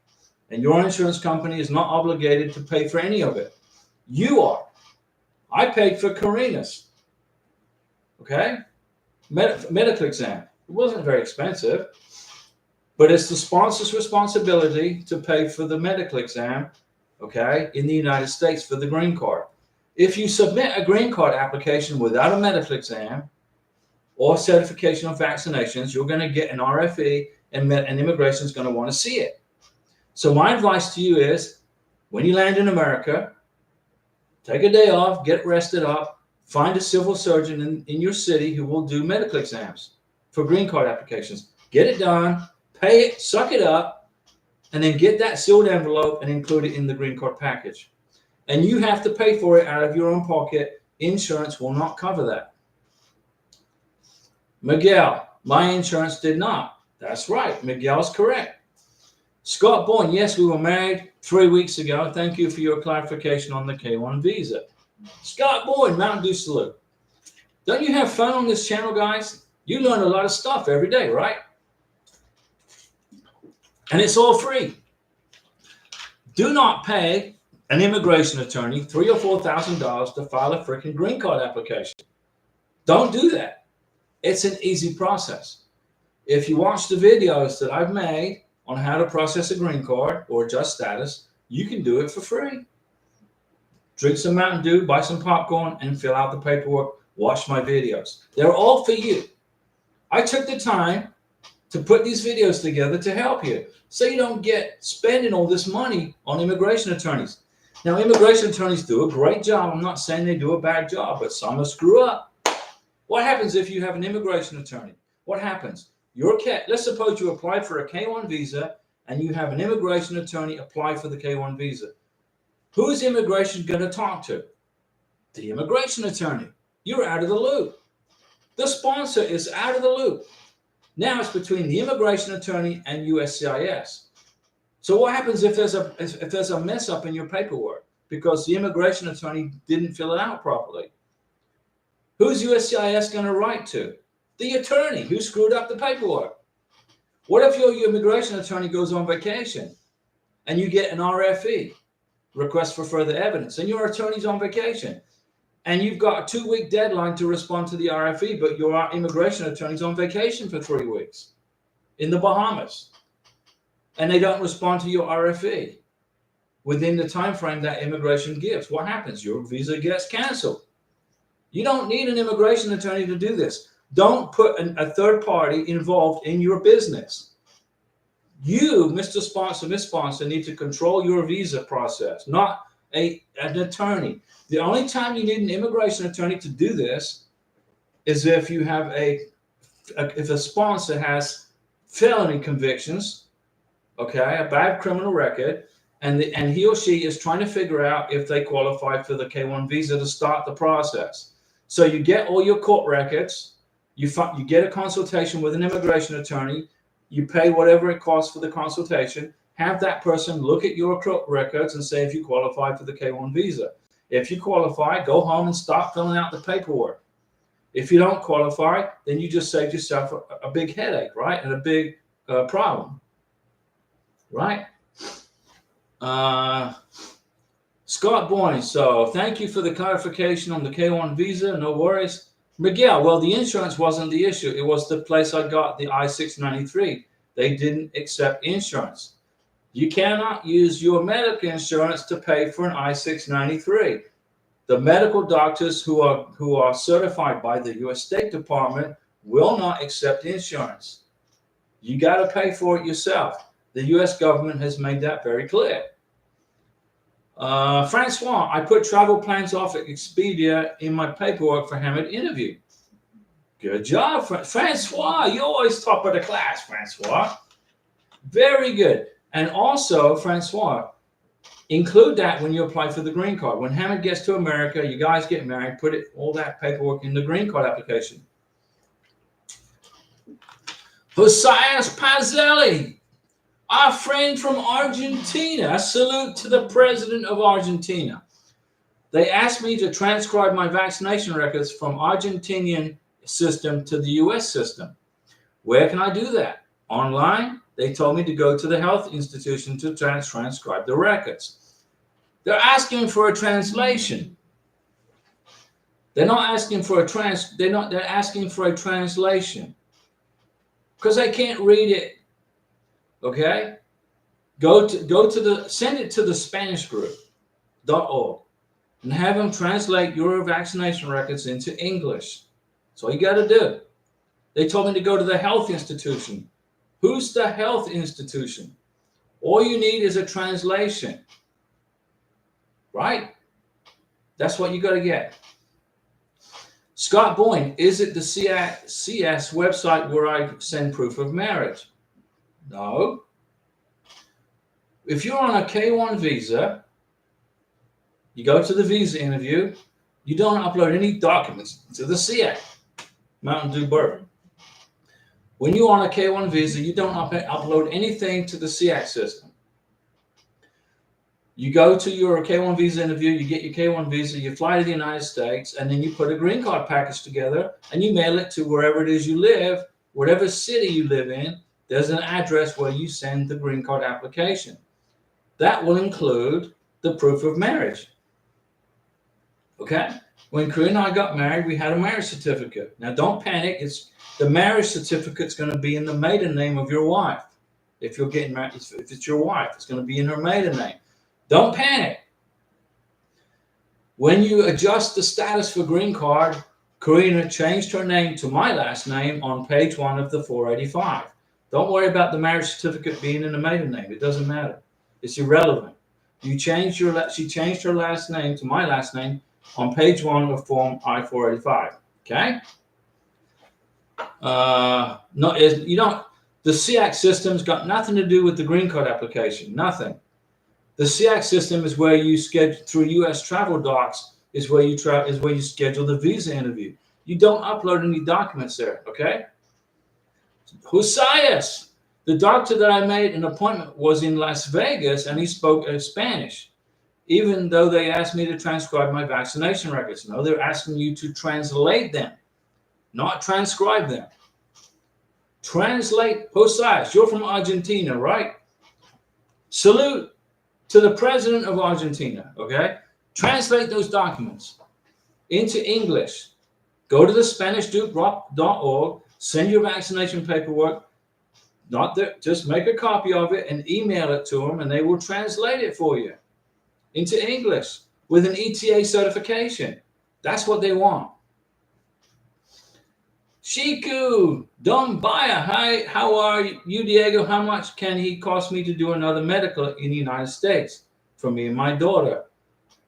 And your insurance company is not obligated to pay for any of it. You are. I paid for Karina's, okay? Medical exam. It wasn't very expensive, but it's the sponsor's responsibility to pay for the medical exam, okay, in the United States for the green card. If you submit a green card application without a medical exam or certification of vaccinations, you're going to get an RFE, and immigration is going to want to see it. So my advice to you is, when you land in America, take a day off, get rested up, find a civil surgeon in your city who will do medical exams for green card applications. Get it done, pay it, suck it up, and then get that sealed envelope and include it in the green card package. And you have to pay for it out of your own pocket. Insurance will not cover that. Miguel, my insurance did not. That's right. Miguel's correct. Scott Bourne, yes, we were married 3 weeks ago. Thank you for your clarification on the K1 visa. Scott Bourne, Mountain Dew salute. Don't you have fun on this channel, guys? You learn a lot of stuff every day, right? And it's all free. Do not pay an immigration attorney $3,000 or $4,000 to file a freaking green card application. Don't do that. It's an easy process. If you watch the videos that I've made on how to process a green card or adjust status, you can do it for free. Drink some Mountain Dew, buy some popcorn, and fill out the paperwork. Watch my videos. They're all for you. I took the time to put these videos together to help you, so you don't get spending all this money on immigration attorneys. Now, immigration attorneys do a great job. I'm not saying they do a bad job, but some will screw up. What happens if you have an immigration attorney? What happens? Let's suppose you applied for a K1 visa and you have an immigration attorney apply for the K1 visa. Who is immigration going to talk to? The immigration attorney. You're out of the loop. The sponsor is out of the loop. Now it's between the immigration attorney and USCIS. So what happens if there's a mess up in your paperwork because the immigration attorney didn't fill it out properly? Who's USCIS going to write to? The attorney who screwed up the paperwork. What if your immigration attorney goes on vacation and you get an RFE, request for further evidence, and your attorney's on vacation and you've got a 2-week deadline to respond to the RFE, but your immigration attorney's on vacation for 3 weeks in the Bahamas, and they don't respond to your RFE within the time frame that immigration gives? What happens? Your visa gets canceled. You don't need an immigration attorney to do this. Don't put a third party involved in your business. You, Mr. Sponsor, Miss Sponsor, need to control your visa process, not an attorney. The only time you need an immigration attorney to do this is if you have if a sponsor has felony convictions, okay, a bad criminal record, and he or she is trying to figure out if they qualify for the K1 visa to start the process. So you get all your court records, you get a consultation with an immigration attorney, you pay whatever it costs for the consultation, have that person look at your court records and say if you qualify for the K1 visa. If you qualify, go home and start filling out the paperwork. If you don't qualify, then you just saved yourself a big headache, right? And a big problem, right? Scott Boyne, so thank you for the clarification on the K1 visa. No worries. Miguel, well, the insurance wasn't the issue. It was the place I got the I-693. They didn't accept insurance. You cannot use your medical insurance to pay for an I-693. The medical doctors who are certified by the U.S. State Department will not accept insurance. You got to pay for it yourself. The U.S. government has made that very clear. Francois, I put travel plans off at Expedia in my paperwork for Hamid interview. Good job, Francois. You're always top of the class, Francois. Very good. And also, Francois, Include that when you apply for the green card. When Hamid gets to America, you guys get married, put all that paperwork in the green card application. Josias Pazelli, our friend from Argentina. A salute to the president of Argentina. They asked me to transcribe my vaccination records from Argentinian system to the US system. Where can I do that? Online? They told me to go to the health institution to transcribe the records. They're asking for a translation. They're not asking for they're asking for a translation. Because I can't read it. Okay? Send it to the Spanish group.org and have them translate your vaccination records into English. That's all you got to do. They told me to go to the health institution. Who's the health institution? All you need is a translation. Right? That's what you got to get. Scott Boyne, is it the CS website where I send proof of marriage? No. If you're on a K1 visa, you go to the visa interview, you don't upload any documents to the CS, Mountain Dew Bourbon. When you're on a K1 visa, you don't upload anything to the SEAC system. You go to your K1 visa interview, you get your K1 visa, you fly to the United States, and then you put a green card package together and you mail it to wherever it is you live, whatever city you live in. There's an address where you send the green card application. That will include the proof of marriage. Okay? When Karina and I got married, we had a marriage certificate. Now, don't panic. The marriage certificate's going to be in the maiden name of your wife. If you're getting married, if it's your wife, it's going to be in her maiden name. Don't panic. When you adjust the status for green card, Karina changed her name to my last name on page 1 of the 485. Don't worry about the marriage certificate being in the maiden name. It doesn't matter. It's irrelevant. She changed her last name to my last name on page 1 of form I-485. Okay? The SEAC system's got nothing to do with the green card application. Nothing. The SEAC system is where you schedule through U.S. travel docs. Is where you schedule the visa interview. You don't upload any documents there. Okay. Josias, the doctor that I made an appointment was in Las Vegas, and he spoke Spanish. Even though they asked me to transcribe my vaccination records, no, they're asking you to translate them, not transcribe them. Translate. Josias, you're from Argentina, right? Salute to the president of Argentina, okay? Translate those documents into English. Go to the SpanishDuke.org, send your vaccination paperwork, just make a copy of it and email it to them, and they will translate it for you into English with an ETA certification. That's what they want. Shiku, Dombaya, hi, how are you, Diego? How much can he cost me to do another medical in the United States for me and my daughter?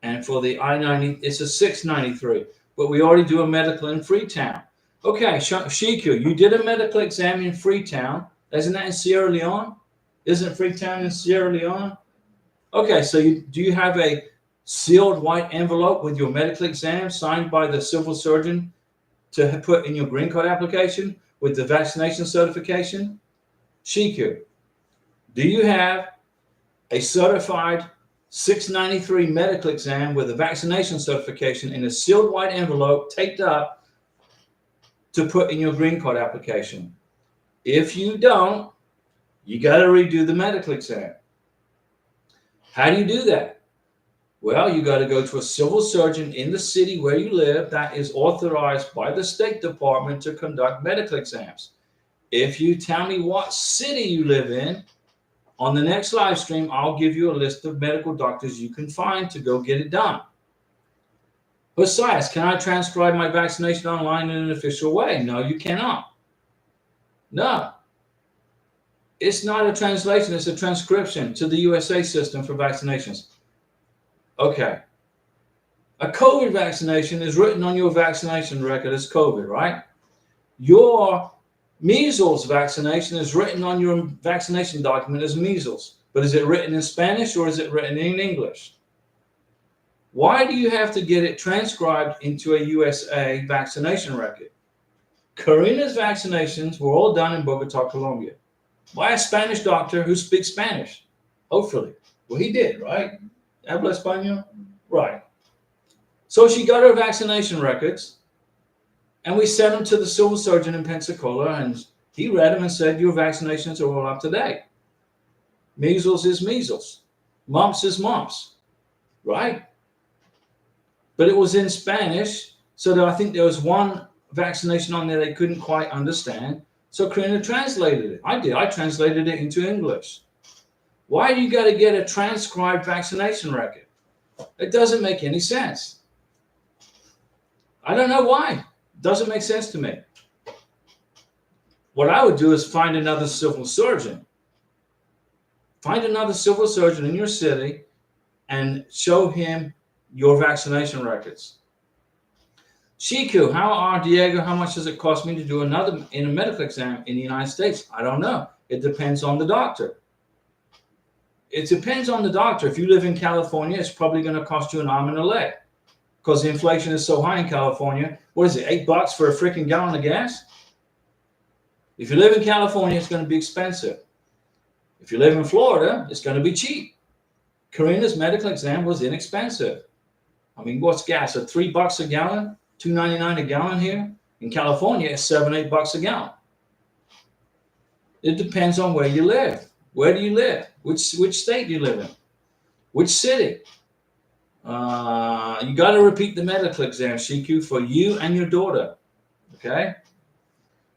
And for the I-90, it's a $693, but we already do a medical in Freetown. Okay, Shiku, you did a medical exam in Freetown. Isn't that in Sierra Leone? Isn't Freetown in Sierra Leone? Okay, so do you have a sealed white envelope with your medical exam signed by the civil surgeon to put in your green card application with the vaccination certification? Shiku, do you have a certified 693 medical exam with a vaccination certification in a sealed white envelope taped up to put in your green card application? If you don't, you got to redo the medical exam. How do you do that? Well, you got to go to a civil surgeon in the city where you live that is authorized by the State Department to conduct medical exams. If you tell me what city you live in, on the next live stream, I'll give you a list of medical doctors you can find to go get it done. Besides, can I transcribe my vaccination online in an official way? No, you cannot. No. It's not a translation, it's a transcription to the USA system for vaccinations. Okay. A COVID vaccination is written on your vaccination record as COVID, right? Your measles vaccination is written on your vaccination document as measles. But is it written in Spanish or is it written in English? Why do you have to get it transcribed into a USA vaccination record? Karina's vaccinations were all done in Bogota, Colombia, by a Spanish doctor who speaks Spanish. Hopefully. Well, he did, right? Habla español? Right. So she got her vaccination records, and we sent them to the civil surgeon in Pensacola, and he read them and said, your vaccinations are all up to date. Measles is measles. Mumps is mumps, right? But it was in Spanish, so that I think there was one vaccination on there they couldn't quite understand. So Karina translated it. I did. I translated it into English. Why do you got to get a transcribed vaccination record? It doesn't make any sense. I don't know why. It doesn't make sense to me. What I would do is find another civil surgeon. Find another civil surgeon in your city and show him your vaccination records. Shiku, Diego, how much does it cost me to do another in a medical exam in the United States? I don't know. It depends on the doctor. It depends on the doctor. If you live in California, it's probably going to cost you an arm and a leg because the inflation is so high in California. What is it, $8 for a freaking gallon of gas? If you live in California, it's going to be expensive. If you live in Florida, it's going to be cheap. Karina's medical exam was inexpensive. I mean, what's gas? At $3 a gallon? $2.99 a gallon here? In California, it's $7-8 a gallon. It depends on where you live. Where do you live? Which state do you live in? Which city? You got to repeat the medical exam, Shiku, for you and your daughter. Okay?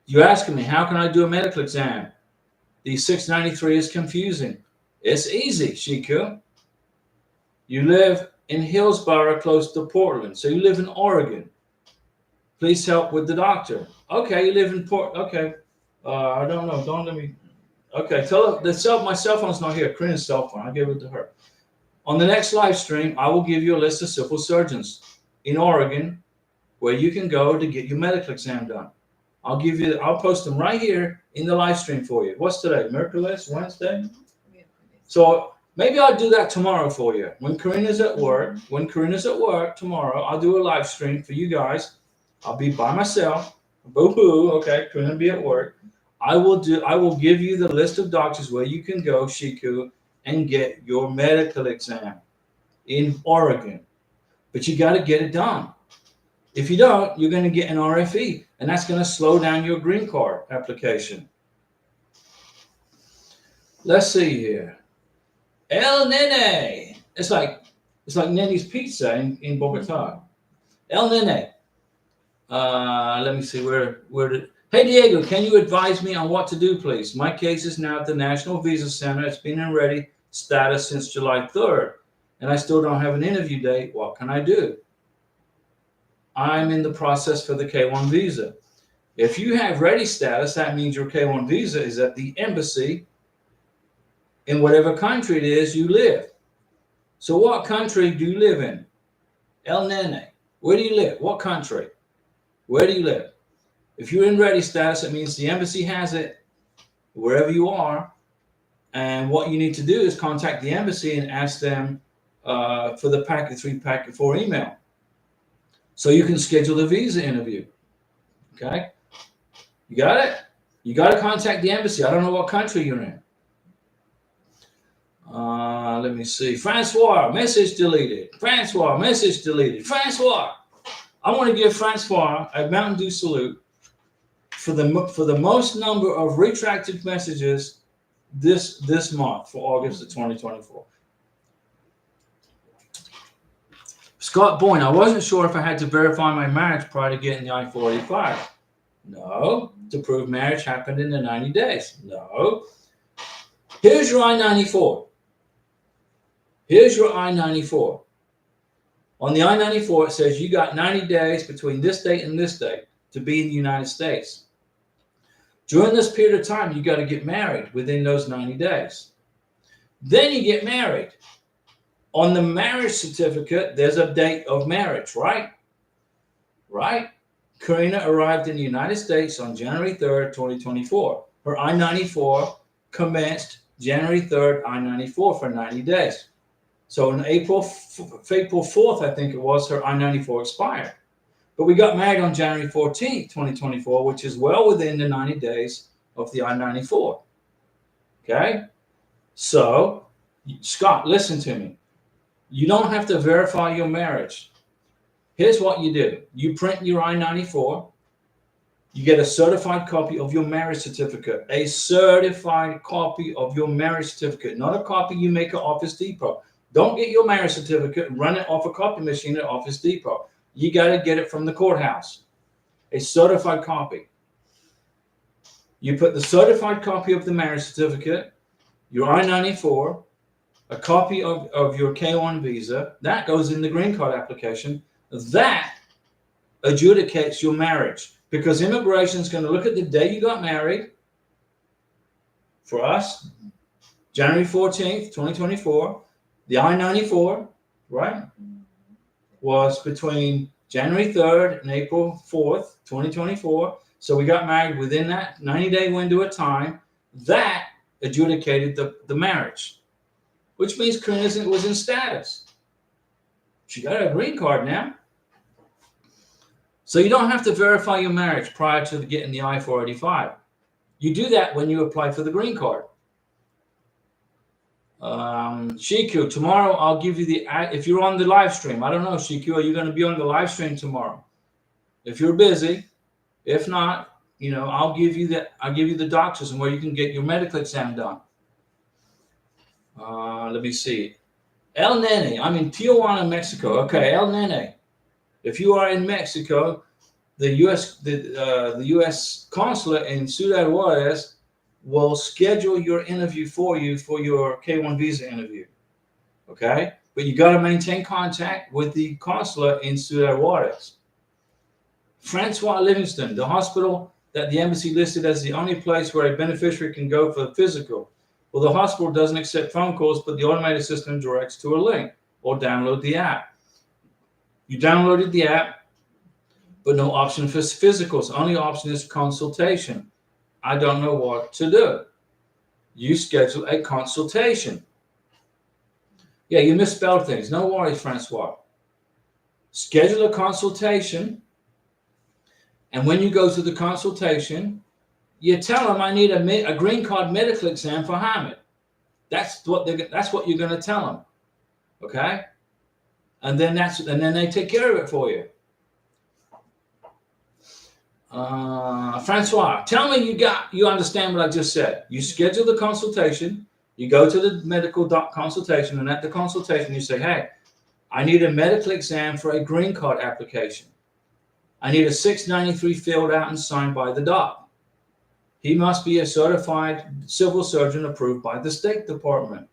You're asking me, how can I do a medical exam? The 693 is confusing. It's easy, Shiku. You live in Hillsborough, close to Portland. So you live in Oregon. Please help with the doctor. Okay, you live in Okay. I don't know. Don't let me. Okay, tell her my cell phone's not here. Karina's cell phone. I'll give it to her. On the next live stream, I will give you a list of civil surgeons in Oregon where you can go to get your medical exam done. I'll post them right here in the live stream for you. What's today? Mercredi, Wednesday? So maybe I'll do that tomorrow for you. When Karina's at work tomorrow, I'll do a live stream for you guys. I'll be by myself. Boo-hoo. Okay, Karina will be at work. I will give you the list of doctors where you can go, Shiku, and get your medical exam in Oregon. But you got to get it done. If you don't, you're going to get an RFE, and that's going to slow down your green card application. Let's see here. El Nene. It's like Nene's Pizza in Bogota. El Nene. Let me see Hey Diego, can you advise me on what to do, please? My case is now at the National Visa Center. It's been in ready status since July 3rd, and I still don't have an interview date. What can I do? I'm in the process for the K1 visa. If you have ready status, that means your K1 visa is at the embassy in whatever country it is you live. So what country do you live in? El Nene. Where do you live? What country? Where do you live? If you're in ready status, it means the embassy has it wherever you are. And what you need to do is contact the embassy and ask them for the packet 3, packet 4 email. So you can schedule the visa interview. Okay? You got it? You got to contact the embassy. I don't know what country you're in. Let me see. Francois, message deleted. Francois, message deleted. Francois. I want to give Francois a Mountain Dew salute for the most number of retracted messages this month for August of 2024. Scott Boyne, I wasn't sure if I had to verify my marriage prior to getting the I-485. No. To prove marriage happened in the 90 days. No. Here's your I-94. Here's your I-94. On the I-94, it says you got 90 days between this date and this date to be in the United States. During this period of time, you got to get married within those 90 days. Then you get married. On the marriage certificate, there's a date of marriage, right? Right? Karina arrived in the United States on January 3rd, 2024. Her I-94 commenced January 3rd, I-94 for 90 days. So on April 4th, I think it was, her I-94 expired. But we got married on January 14th, 2024, which is well within the 90 days of the I-94. Okay? So, Scott, listen to me. You don't have to verify your marriage. Here's what you do. You print your I-94. You get a certified copy of your marriage certificate. A certified copy of your marriage certificate, not a copy you make at Office Depot. Don't get your marriage certificate and run it off a copy machine at Office Depot. You got to get it from the courthouse. A certified copy. You put the certified copy of the marriage certificate, your I-94, a copy of your K-1 visa. That goes in the green card application. That adjudicates your marriage, because immigration is going to look at the day you got married. For us, January 14th, 2024, the I-94, right, was between January 3rd and April 4th, 2024. So we got married within that 90-day window of time. That adjudicated the marriage, which means Karina was in status. She got a green card now. So you don't have to verify your marriage prior to getting the I-485. You do that when you apply for the green card. Shiku, tomorrow I'll give you the, if you're on the live stream, I don't know, Shiku, are you going to be on the live stream tomorrow? If you're busy, if not, you know, I'll give you the doctors and where you can get your medical exam done. Let me see. El Nene, I'm in Tijuana, Mexico. Okay, El Nene. If you are in Mexico, the U.S. consulate in Ciudad Juarez will schedule your interview for you for your K-1 visa interview. Okay? But you got to maintain contact with the consulate in Ciudad Juarez. Francois Livingston, the hospital that the embassy listed as the only place where a beneficiary can go for physical. Well, the hospital doesn't accept phone calls, but the automated system directs to a link or download the app. You downloaded the app, but no option for physicals. Only option is consultation. I don't know what to do. You schedule a consultation. Yeah, you misspelled things. No worries, Francois. Schedule a consultation. And when you go to the consultation, you tell them, I need a green card medical exam for Hamid. That's what you're going to tell them. Okay? And then they take care of it for you. Francois, tell me you understand what I just said. You schedule the consultation, you go to the medical consultation, and at the consultation you say, hey, I need a medical exam for a green card application. I need a 693 filled out and signed by the doc. He must be a certified civil surgeon approved by the State Department.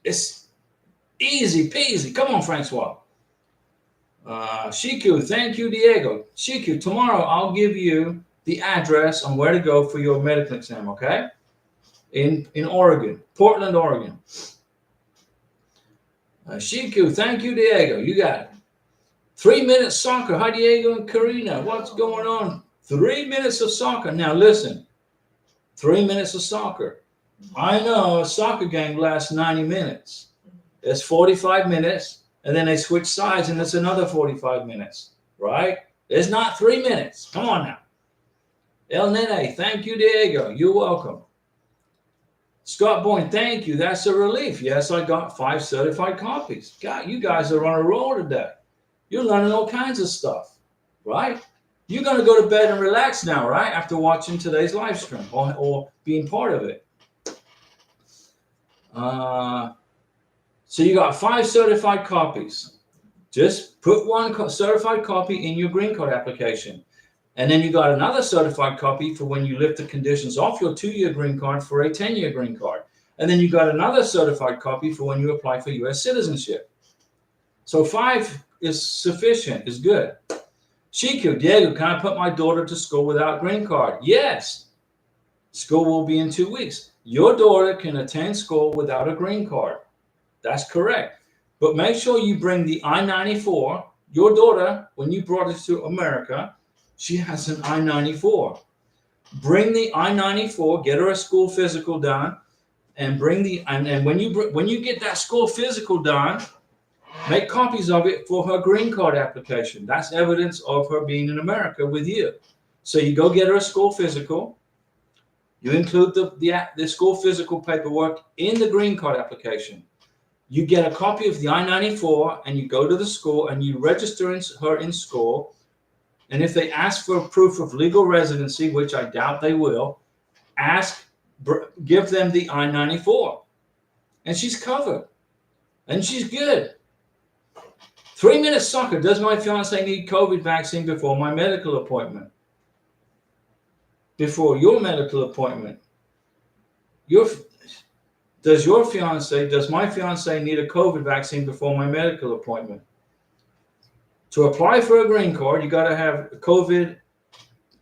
It's easy peasy. Come on, Francois. Shiku, thank you, Diego. Shiku, tomorrow I'll give you the address on where to go for your medical exam, okay? In Oregon, Portland, Oregon. Shiku, thank you, Diego. You got it. 3 minutes soccer. Hi, Diego and Karina. What's going on? 3 minutes of soccer. Now, listen. 3 minutes of soccer. I know a soccer game lasts 90 minutes. It's 45 minutes, and then they switch sides, and it's another 45 minutes, right? It's not 3 minutes. Come on now. El Nene, thank you, Diego. You're welcome. Scott Boyne, thank you. That's a relief. Yes, I got 5 certified copies. God, you guys are on a roll today. You're learning all kinds of stuff, right? You're going to go to bed and relax now, right? After watching today's live stream or being part of it. So you got 5 certified copies. Just put 1 certified copy in your green card application. And then you got another certified copy for when you lift the conditions off your 2-year green card for a 10-year green card. And then you got another certified copy for when you apply for U.S. citizenship. So 5 is sufficient, is good. Shiku, Diego, can I put my daughter to school without green card? Yes. School will be in 2 weeks. Your daughter can attend school without a green card. That's correct. But make sure you bring the I-94. Your daughter, when you brought her to America, she has an I-94. Bring the I-94, get her a school physical done, and when you get that school physical done, make copies of it for her green card application. That's evidence of her being in America with you. So you go get her a school physical. You include the school physical paperwork in the green card application. You get a copy of the I-94 and you go to the school and you register her in school. And if they ask for proof of legal residency, which I doubt they will, give them the I-94. And she's covered. And she's good. 3-minute soccer. Does my fiance need COVID vaccine before my medical appointment? Before your medical appointment? Does my fiance need a COVID vaccine before my medical appointment? To apply for a green card, you got to have COVID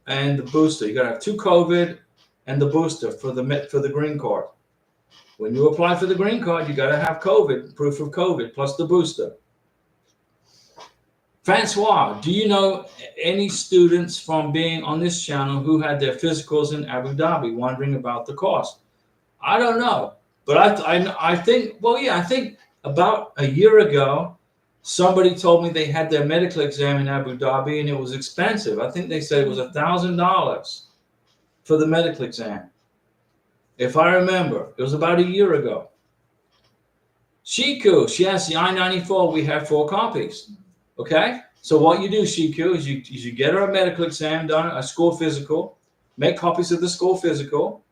and the booster. You got to have 2 COVID and the booster for the green card. When you apply for the green card, you got to have COVID, proof of COVID, plus the booster. Francois, do you know any students from being on this channel who had their physicals in Abu Dhabi, wondering about the cost? I don't know, but I think, well, yeah, I think about a year ago, somebody told me they had their medical exam in Abu Dhabi and it was expensive. I think they said it was $1,000 for the medical exam. If I remember, it was about a year ago. Shiku, she has the I-94. We have 4 copies. Okay, so what you do, Shiku, is you get her a medical exam done, a school physical, make copies of the school physical.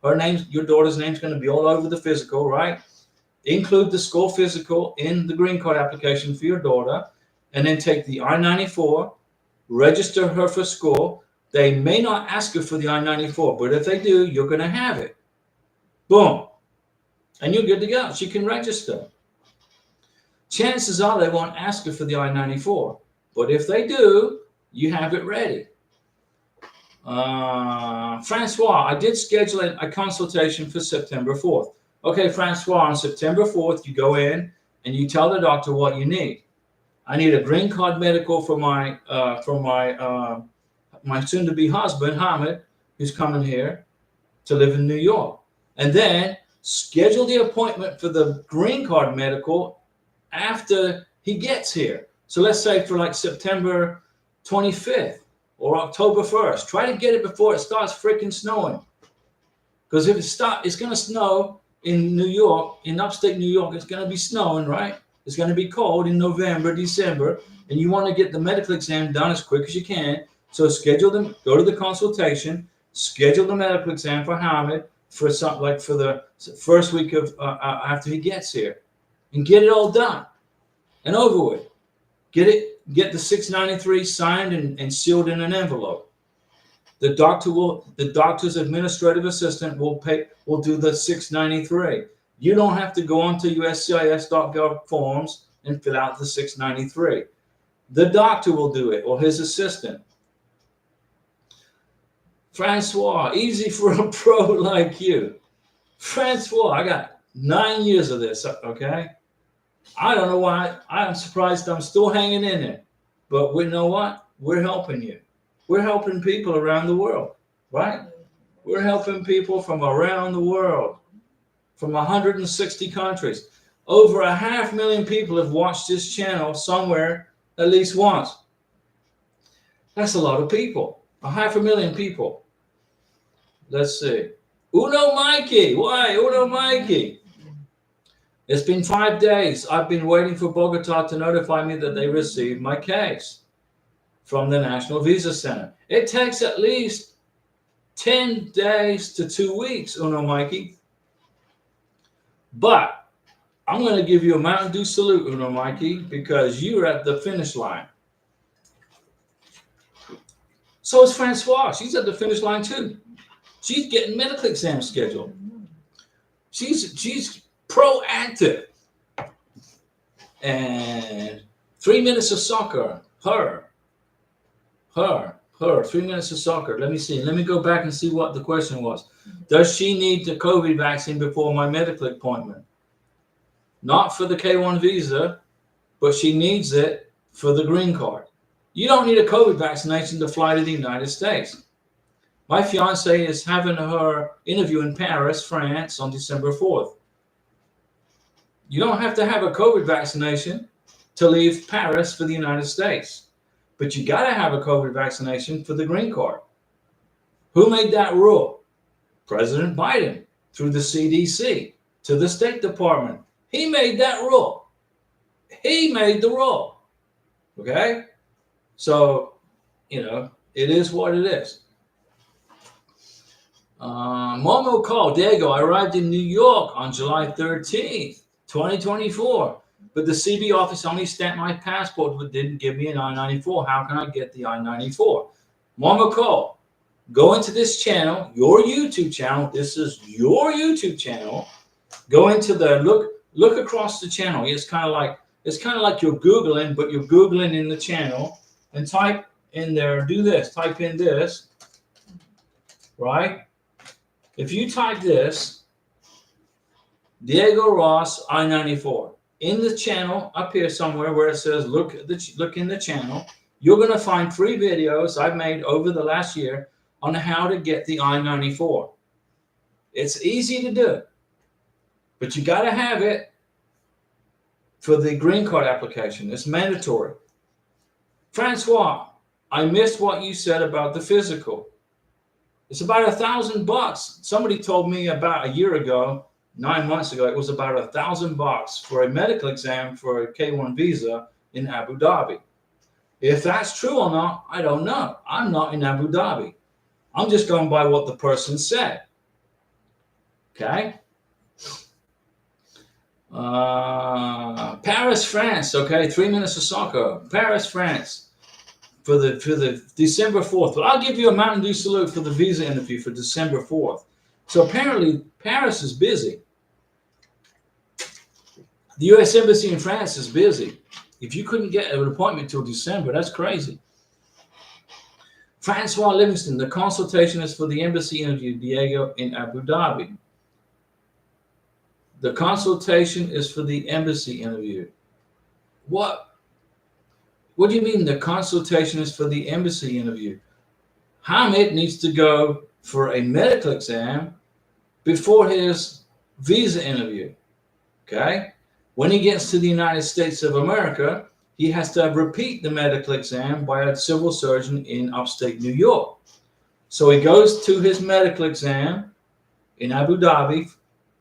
Your daughter's name's going to be all over the physical, right? Include the school physical in the green card application for your daughter, and then take the I-94, register her for school. They may not ask her for the I-94, but if they do, you're going to have it. Boom. And you're good to go. She can register. Chances are they won't ask her for the I-94, but if they do, you have it ready. Francois, I did schedule a consultation for September 4th. Okay, Francois, on September 4th, you go in and you tell the doctor what you need. I need a green card medical for my soon-to-be husband, Hamid, who's coming here to live in New York. And then schedule the appointment for the green card medical after he gets here. So let's say for like September 25th or October 1st. Try to get it before it starts freaking snowing. Because if it's going to snow in New York, in upstate New York, it's going to be snowing, right? It's going to be cold in November, December, and you want to get the medical exam done as quick as you can. So schedule them, go to the consultation, schedule the medical exam for Hamid for something like for the first week of after he gets here. And get it all done and over with. Get the 693 signed and sealed in an envelope. The doctor's administrative assistant will do the 693. You don't have to go onto USCIS.gov forms and fill out the 693. The doctor will do it, or his assistant. Francois, easy for a pro like you. Francois, I got 9 years of this, okay? I don't know why. I'm surprised I'm still hanging in there. But we know what? We're helping you. We're helping people around the world, right? We're helping people from around the world, from 160 countries. Over 500,000 people have watched this channel somewhere at least once. That's a lot of people. 500,000 people. Let's see. Uno Mikey. Why? Uno Mikey. It's been 5 days. I've been waiting for Bogota to notify me that they received my case from the National Visa Center. It takes at least 10 days to 2 weeks, Uno Mikey. But I'm going to give you a Mountain Dew salute, Uno Mikey, because you're at the finish line. So is Francois. She's at the finish line too. She's getting medical exams scheduled. She's proactive. And 3 minutes of soccer. Her. 3 minutes of soccer. Let me see. Let me go back and see what the question was. Does she need the COVID vaccine before my medical appointment? Not for the K1 visa, but she needs it for the green card. You don't need a COVID vaccination to fly to the United States. My fiance is having her interview in Paris, France on December 4th. You don't have to have a COVID vaccination to leave Paris for the United States. But you got to have a COVID vaccination for the green card. Who made that rule? President Biden, through the CDC, to the State Department. He made that rule. He made the rule. Okay? So, it is what it is. Momo call, Diego, I arrived in New York on July 13th, 2024. But the CB office only stamped my passport but didn't give me an I-94. How can I get the I-94? Momo call, go into this channel, your YouTube channel. This is your YouTube channel. Go into the look across the channel. It's kind of like you're Googling, but you're Googling in the channel, and type in there, do this, type in this, right? If you type this, Diego Ross I-94, in the channel up here somewhere where it says look in the channel, you're going to find 3 videos I've made over the last year on how to get the I-94. It's easy to do, but you got to have it for the green card application. It's mandatory. Francois, I missed what you said about the physical. It's about $1,000. Somebody told me about a year ago, 9 months ago, it was about $1,000 for a medical exam for a K1 visa in Abu Dhabi. If that's true or not, I don't know. I'm not in Abu Dhabi. I'm just going by what the person said. Okay? Paris, France. Okay, 3 minutes of soccer. Paris, France. For the December 4th. Well, I'll give you a Mountain Dew salute for the visa interview for December 4th. So apparently Paris is busy. The U.S. Embassy in France is busy. If you couldn't get an appointment till December, that's crazy. Francois Livingston, the consultation is for the embassy interview, Diego, in Abu Dhabi. The consultation is for the embassy interview. What do you mean the consultation is for the embassy interview? Hamid needs to go for a medical exam before his visa interview. Okay? When he gets to the United States of America, he has to repeat the medical exam by a civil surgeon in upstate New York. So he goes to his medical exam in Abu Dhabi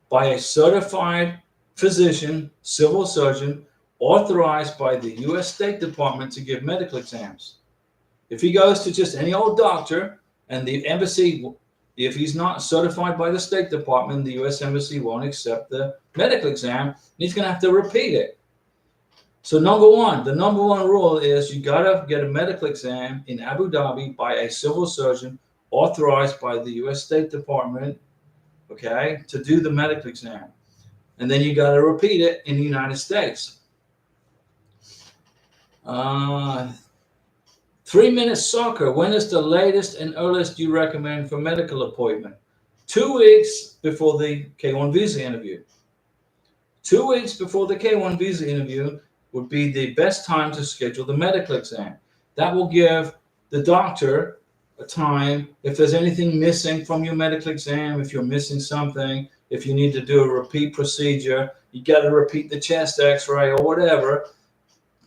by a certified physician, civil surgeon, authorized by the U.S. State Department to give medical exams. If he goes to just any old doctor and the embassy, if he's not certified by the State Department, the U.S. Embassy won't accept the medical exam, and he's going to have to repeat it. So the number one rule is you got to get a medical exam in Abu Dhabi by a civil surgeon authorized by the U.S. State Department, okay, to do the medical exam. And then you got to repeat it in the United States. 3 minutes soccer. When is the latest and earliest you recommend for medical appointment? 2 weeks before the K1 visa interview. 2 weeks before the K1 visa interview would be the best time to schedule the medical exam. That will give the doctor a time. If there's anything missing from your medical exam, if you're missing something, if you need to do a repeat procedure, you got to repeat the chest x-ray or whatever.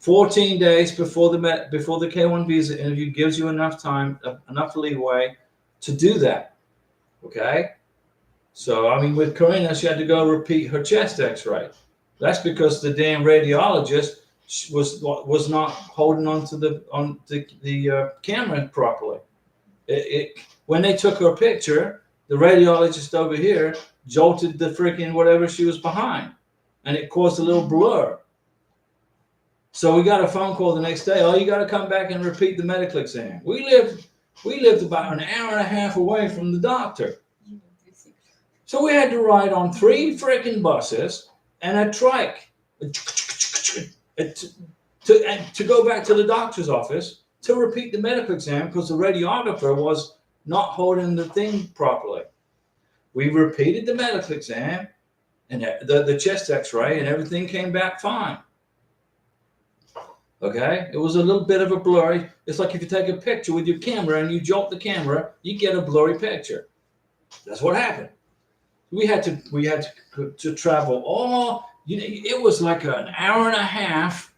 14 days before the K1 visa interview gives you enough time, enough leeway to do that. Okay? So, I mean, with Karina, she had to go repeat her chest x-ray. That's because the damn radiologist was not holding onto the camera properly. When they took her picture, the radiologist over here jolted the freaking whatever she was behind, and it caused a little blur. So we got a phone call the next day. Oh, you got to come back and repeat the medical exam. We lived about an hour and a half away from the doctor. So we had to ride on 3 freaking buses and a trike to go back to the doctor's office to repeat the medical exam because the radiographer was not holding the thing properly. We repeated the medical exam and the chest x-ray, and everything came back fine. Okay, it was a little bit of a blurry. It's like if you take a picture with your camera and you jolt the camera, you get a blurry picture. That's what happened. We had to travel all You know, it was like an hour and a half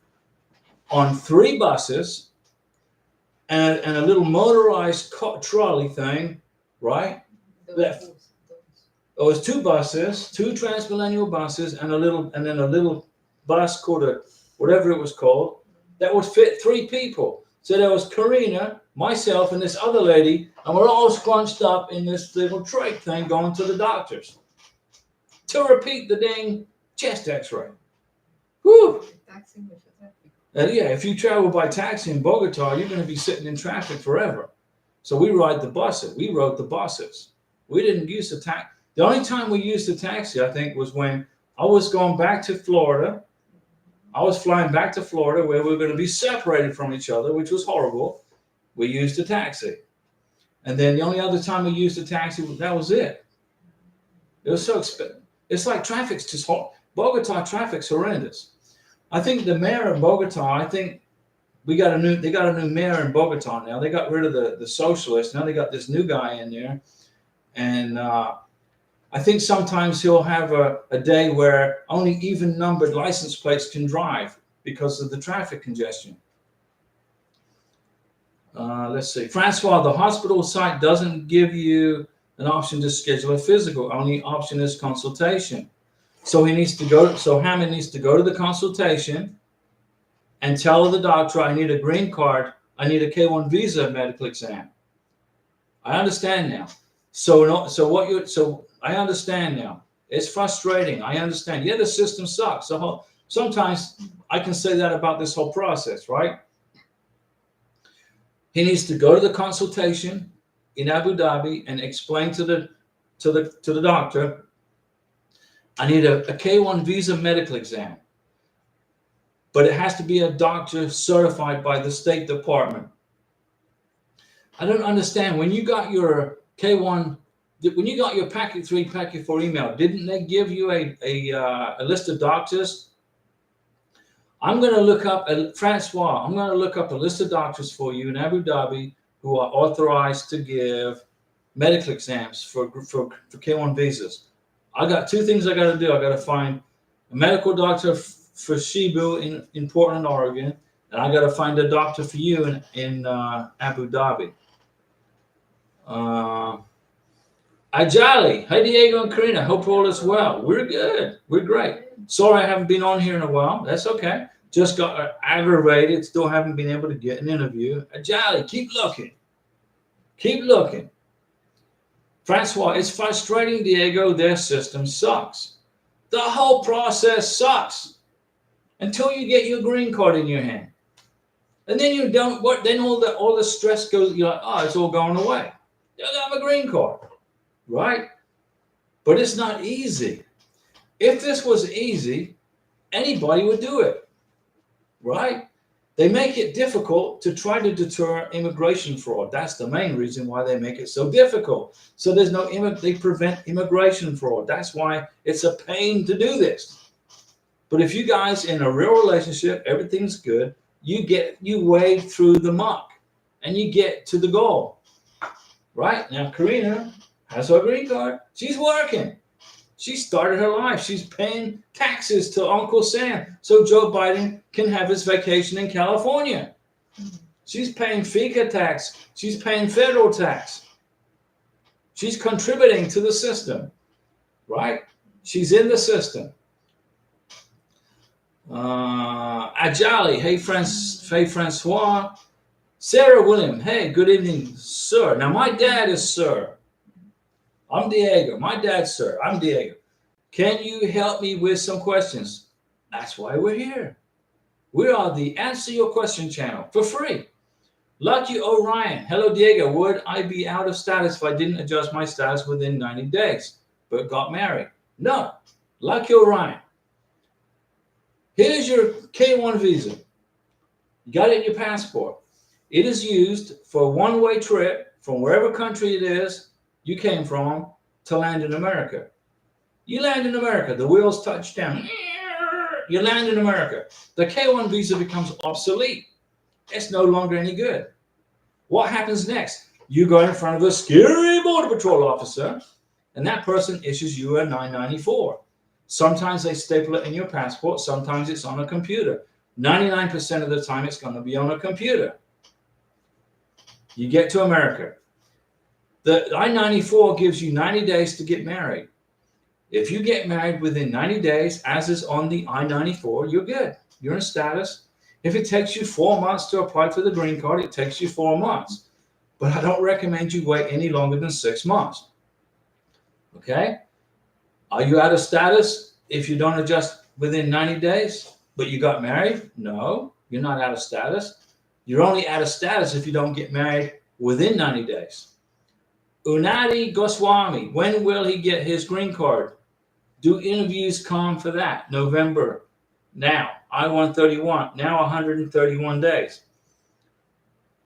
on 3 buses and a little motorized trolley thing, right? That it was 2 buses, 2 transmillennial buses, and then a little bus called a whatever it was called that would fit 3 people. So there was Karina, myself, and this other lady, and we're all scrunched up in this little trach thing going to the doctors to repeat the dang chest X-ray. Whew. Yeah, if you travel by taxi in Bogota, you're going to be sitting in traffic forever. So we ride the buses. We rode the buses. We didn't use the taxi. The only time we used the taxi, I think, was when I was going back to Florida. I was flying back to Florida where we were going to be separated from each other, which was horrible. We used a taxi. And then the only other time we used a taxi, that was it. It was so expensive. It's like traffic's just hard. Bogota traffic's horrendous. I think the mayor of Bogota, I think they got a new mayor in Bogota now. They got rid of the socialist. Now they got this new guy in there. And I think sometimes he'll have a day where only even numbered license plates can drive because of the traffic congestion. Let's see. Francois, the hospital site doesn't give you an option to schedule a physical. Only option is consultation. So Hammond needs to go to the consultation and tell the doctor, I need a green card. I need a K1 visa medical exam. I understand now. So I understand now. It's frustrating. I understand. Yeah, the system sucks. Sometimes I can say that about this whole process, right? He needs to go to the consultation in Abu Dhabi and explain to the doctor, I need a K1 visa medical exam. But it has to be a doctor certified by the State Department. I don't understand. When you got your K1, when you got your packet 3, packet 4 email, didn't they give you a list of doctors? I'm going to look up, Francois, I'm going to look up a list of doctors for you in Abu Dhabi who are authorized to give medical exams for K1 visas. I got 2 things I got to do. I got to find a medical doctor for Shibu in Portland, Oregon, and I got to find a doctor for you in Abu Dhabi. Ajali, hi Diego and Karina, hope all is well. We're good. We're great. Sorry I haven't been on here in a while. That's okay. Just got aggravated. Still haven't been able to get an interview. Ajali, keep looking. Keep looking. Francois, it's frustrating, Diego. Their system sucks. The whole process sucks until you get your green card in your hand. And then you don't, then all the stress goes, you're like, oh, it's all going away. I got my green card, right? But it's not easy. If this was easy, anybody would do it, right? They make it difficult to try to deter immigration fraud. That's the main reason why they make it so difficult. So they prevent immigration fraud. That's why it's a pain to do this. But if you guys in a real relationship, everything's good, you wade through the muck and you get to the goal. Right? Now Karina has her green card. She's working. She started her life. She's paying taxes to Uncle Sam so Joe Biden can have his vacation in California. She's paying FICA tax. She's paying federal tax. She's contributing to the system, right? She's in the system. Ajali, hey Francois. Sarah William, hey, good evening, sir. Now my dad is sir. I'm Diego. My dad's sir. I'm Diego. Can you help me with some questions? That's why we're here. We are the Answer Your Question channel for free. Lucky Orion. Hello, Diego. Would I be out of status if I didn't adjust my status within 90 days, but got married? No. Lucky Orion. Here's your K1 visa. You got it in your passport. It is used for a one-way trip from wherever country it is you came from to land in America. You land in America, the wheels touch down. You land in America. The K1 visa becomes obsolete. It's no longer any good. What happens next? You go in front of a scary border patrol officer, and that person issues you a 994. Sometimes they staple it in your passport. Sometimes it's on a computer. 99% of the time, it's going to be on a computer. You get to America. The I-94 gives you 90 days to get married. If you get married within 90 days, as is on the I-94, you're good. You're in status. If it takes you 4 months to apply for the green card, it takes you 4 months. But I don't recommend you wait any longer than 6 months. Okay? Are you out of status if you don't adjust within 90 days, but you got married? No, you're not out of status. You're only out of status if you don't get married within 90 days. Unadi Goswami, when will he get his green card? Do interviews come for that? November. Now, I-131, now 131 days.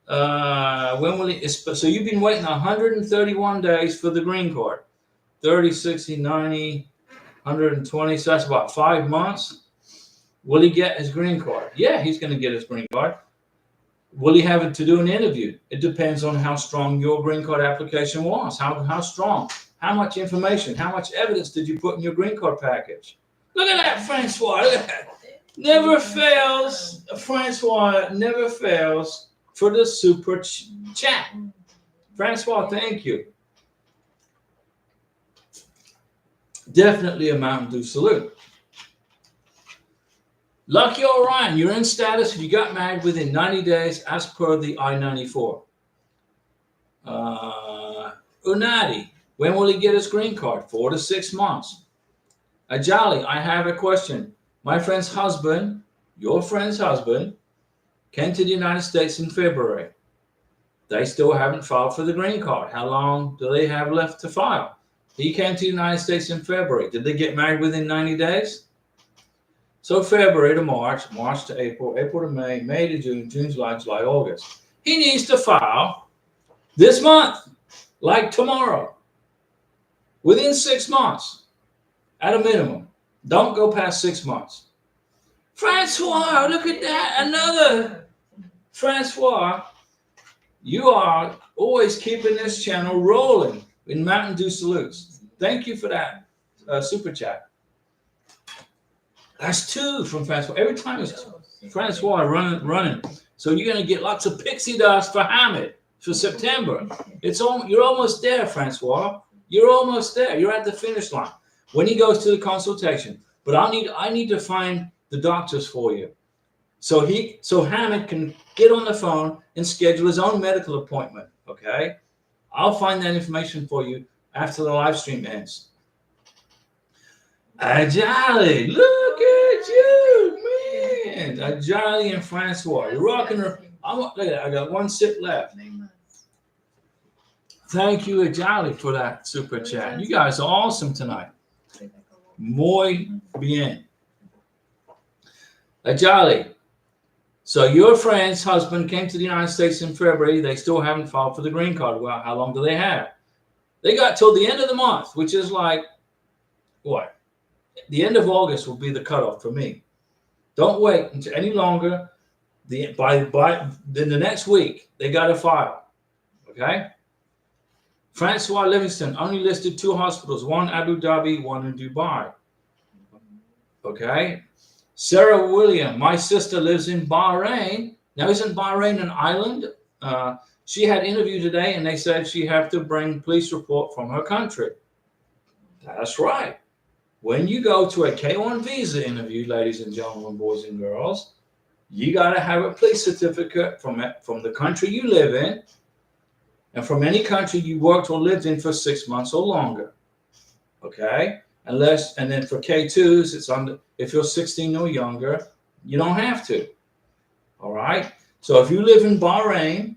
When will he? So you've been waiting 131 days for the green card. 30, 60, 90, 120, so that's about 5 months. Will he get his green card? Yeah, he's going to get his green card. Will he have to do an interview? It depends on how strong your green card application was. How strong? How much information? How much evidence did you put in your green card package? Look at that, Francois. Look at that. Never fails. Francois never fails for the super chat. Francois, thank you. Definitely a Mountain Dew salute. Lucky Orion, you're in status if you got married within 90 days as per the I-94. Unadi, when will he get his green card? 4 to 6 months. Ajali, I have a question. My friend's husband, your friend's husband, came to the United States in February. They still haven't filed for the green card. How long do they have left to file? He came to the United States in February. Did they get married within 90 days? So February to March, March to April, April to May, May to June, June, July, July, August. He needs to file this month, like tomorrow, within 6 months, at a minimum. Don't go past 6 months. Francois, look at that. Another. Francois, you are always keeping this channel rolling in Mountain Dew salutes. Thank you for that super chat. That's 2 from Francois. Every time it's Francois running. So you're going to get lots of pixie dust for Hamid for September. You're almost there, Francois. You're almost there. You're at the finish line. When he goes to the consultation. But I need to find the doctors for you. So Hamid can get on the phone and schedule his own medical appointment. Okay? I'll find that information for you after the live stream ends. Ajali, look at you, man. Ajali and Francois. You're rocking her. Look at that. I got 1 sip left. Thank you, Ajali, for that super chat. You guys are awesome tonight. Muy bien. Ajali. So your friend's husband came to the United States in February. They still haven't filed for the green card. Well, how long do they have? They got till the end of the month, which is like, what? The end of August will be the cutoff for me. Don't wait until any longer. By the next week, they got to file. Okay? Francois Livingston only listed 2 hospitals, one Abu Dhabi, one in Dubai. Okay? Sarah William, my sister lives in Bahrain. Now, isn't Bahrain an island? She had an interview today, and they said she have to bring police report from her country. That's right. When you go to a K-1 visa interview, ladies and gentlemen, boys and girls, you got to have a police certificate from the country you live in and from any country you worked or lived in for 6 months or longer. Okay? And then for K2s, it's under, if you're 16 or younger, you don't have to. All right? So if you live in Bahrain,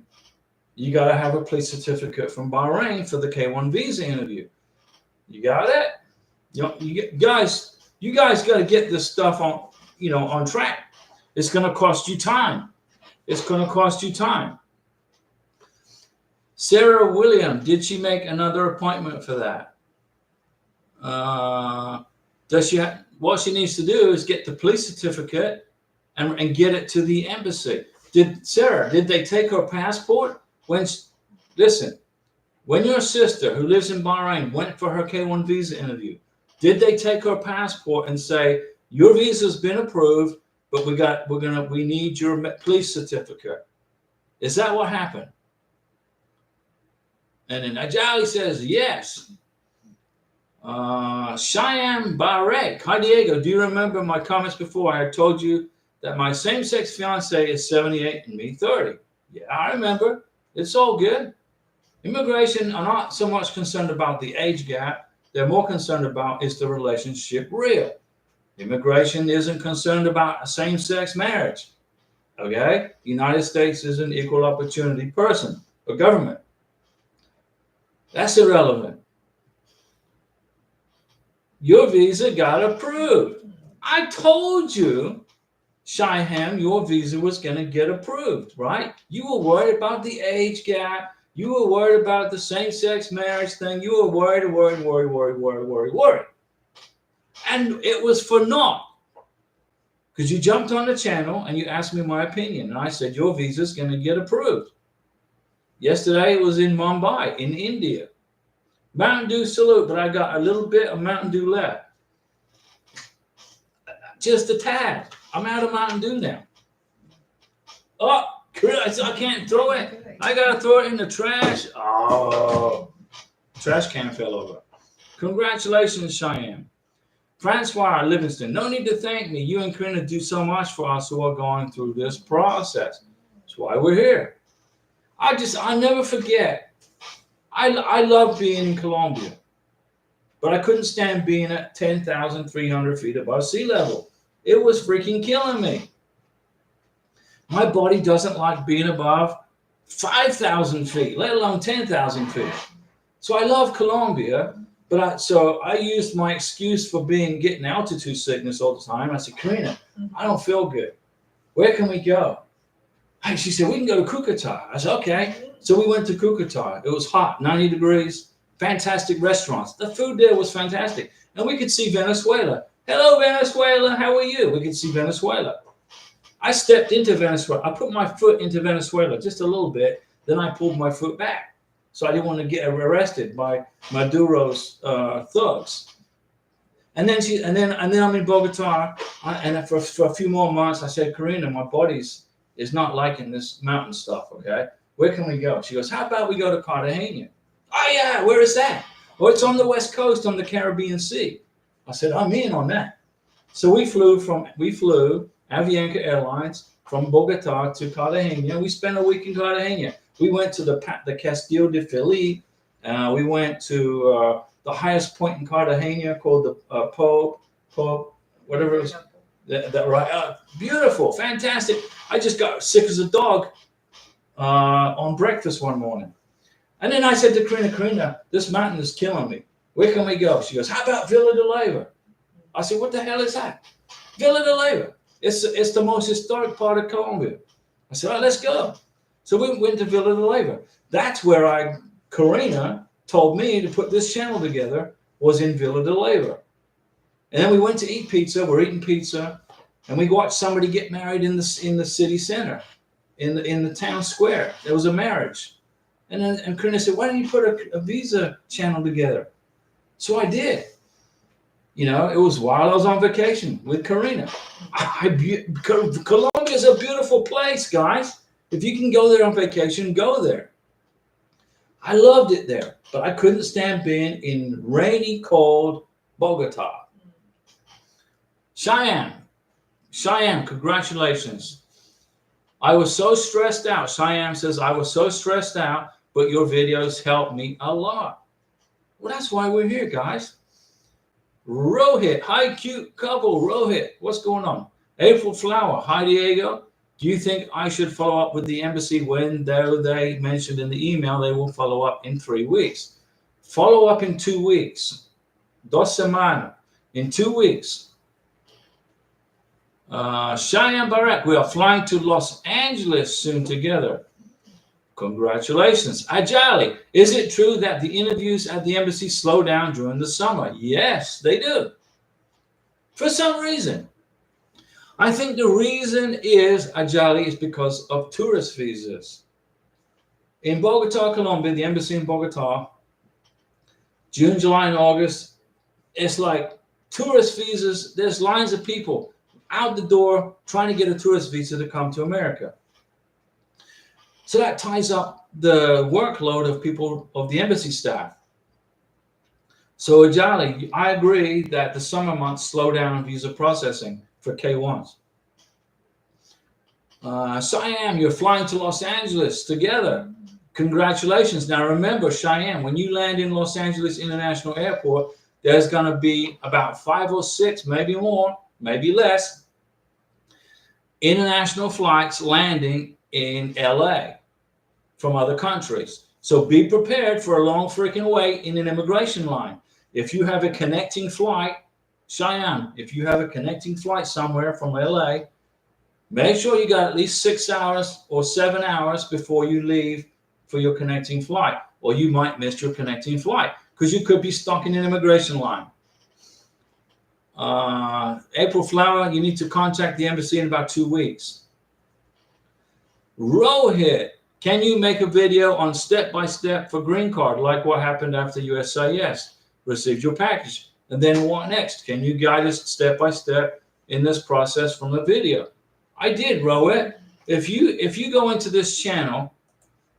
you got to have a police certificate from Bahrain for the K-1 visa interview. You got it? You guys got to get this stuff on track. It's going to cost you time. It's going to cost you time. Sarah William, did she make another appointment for that? What she needs to do is get the police certificate and get it to the embassy. Did they take her passport? Listen, when your sister who lives in Bahrain went for her K-1 visa interview, Did they take her passport and say, your visa's been approved, but we need your police certificate? Is that what happened? And then Ajali says, yes. Cheyenne Barek. Hi, Diego. Do you remember my comments before? I had told you that my same-sex fiance is 78 and me 30. Yeah, I remember. It's all good. Immigration are not so much concerned about the age gap. They're more concerned about, is the relationship real? Immigration isn't concerned about a same-sex marriage. Okay? The United States is an equal opportunity person or government. That's irrelevant. Your visa got approved. I told you, Cheyenne, your visa was going to get approved, right? You were worried about the age gap. You were worried about the same-sex marriage thing. You were worried. And it was for naught. Because you jumped on the channel and you asked me my opinion. And I said, your visa is going to get approved. Yesterday it was in Mumbai, in India. Mountain Dew salute, but I got a little bit of Mountain Dew left. Just a tad. I'm out of Mountain Dew now. Oh, I can't throw it. I got to throw it in the trash. Oh, trash can fell over. Congratulations, Cheyenne. Francois Livingston, no need to thank me. You and Karina do so much for us who are going through this process. That's why we're here. I never forget. I love being in Colombia, but I couldn't stand being at 10,300 feet above sea level. It was freaking killing me. My body doesn't like being above 5,000 feet, let alone 10,000 feet. So I love Colombia, but I used my excuse for getting altitude sickness all the time. I said, Karina, I don't feel good. Where can we go? And she said, we can go to Cucuta. I said, okay. So we went to Cucuta. It was hot, 90 degrees, fantastic restaurants. The food there was fantastic. And we could see Venezuela. Hello, Venezuela. How are you? We could see Venezuela. I stepped into Venezuela. I put my foot into Venezuela just a little bit. Then I pulled my foot back. So I didn't want to get arrested by Maduro's thugs. And then I'm in Bogota. And for a few more months, I said, Karina, my body's is not liking this mountain stuff, okay? Where can we go? She goes, how about we go to Cartagena? Oh, yeah, where is that? Oh, it's on the west coast on the Caribbean Sea. I said, I'm in on that. So we flew Avianca Airlines from Bogota to Cartagena. We spent a week in Cartagena. We went to the Castillo de Felipe. We went to the highest point in Cartagena called the Pope, whatever it was. Right, beautiful, fantastic. I just got sick as a dog on breakfast one morning. And then I said to Karina, this mountain is killing me. Where can we go? She goes, how about Villa de Leyva? I said, what the hell is that? Villa de Leyva. It's the most historic part of Colombia. I said, all right, let's go. So we went to Villa de Leyva. That's where Karina told me to put this channel together, was in Villa de Leyva. And then we went to eat pizza. We're eating pizza, and we watched somebody get married in the city center, in the town square. There was a marriage, and Karina said, "Why don't you put a visa channel together?" So I did. You know, it was while I was on vacation with Karina. Colombia is a beautiful place, guys. If you can go there on vacation, go there. I loved it there, but I couldn't stand being in rainy, cold Bogota. Cheyenne, congratulations. I was so stressed out. Cheyenne says, I was so stressed out, but your videos helped me a lot. Well, that's why we're here, guys. Rohit, hi, cute couple. Rohit, what's going on? April Flower, hi, Diego. Do you think I should follow up with the embassy when they mentioned in the email they will follow up in 3 weeks? Follow up in 2 weeks. 2 semanas. In 2 weeks. Cheyenne Barak, we are flying to Los Angeles soon together. Congratulations. Ajali, is it true that the interviews at the embassy slow down during the summer? Yes, they do. For some reason. I think the reason is, Ajali, is because of tourist visas. In Bogota, Colombia, the embassy in Bogota, June, July, and August it's like tourist visas. There's lines of people out the door trying to get a tourist visa to come to America. So that ties up the workload of people, of the embassy staff. So Ajali, I agree that the summer months slow down visa processing for K1s. Cheyenne, you're flying to Los Angeles together. Congratulations. Now remember, Cheyenne, when you land in Los Angeles International Airport, there's going to be about 5 or 6, maybe more, maybe less, international flights landing in LA from other countries. So be prepared for a long freaking wait in an immigration line. If you have a connecting flight, Cheyenne, if you have a connecting flight somewhere from LA, make sure you got at least 6 hours or 7 hours before you leave for your connecting flight, or you might miss your connecting flight because you could be stuck in an immigration line. April Flower, you need to contact the embassy in about 2 weeks. Rohit, can you make a video on step-by-step for green card, like what happened after USCIS received your package? And then what next? Can you guide us step-by-step in this process from the video? I did, Rohit. If you go into this channel,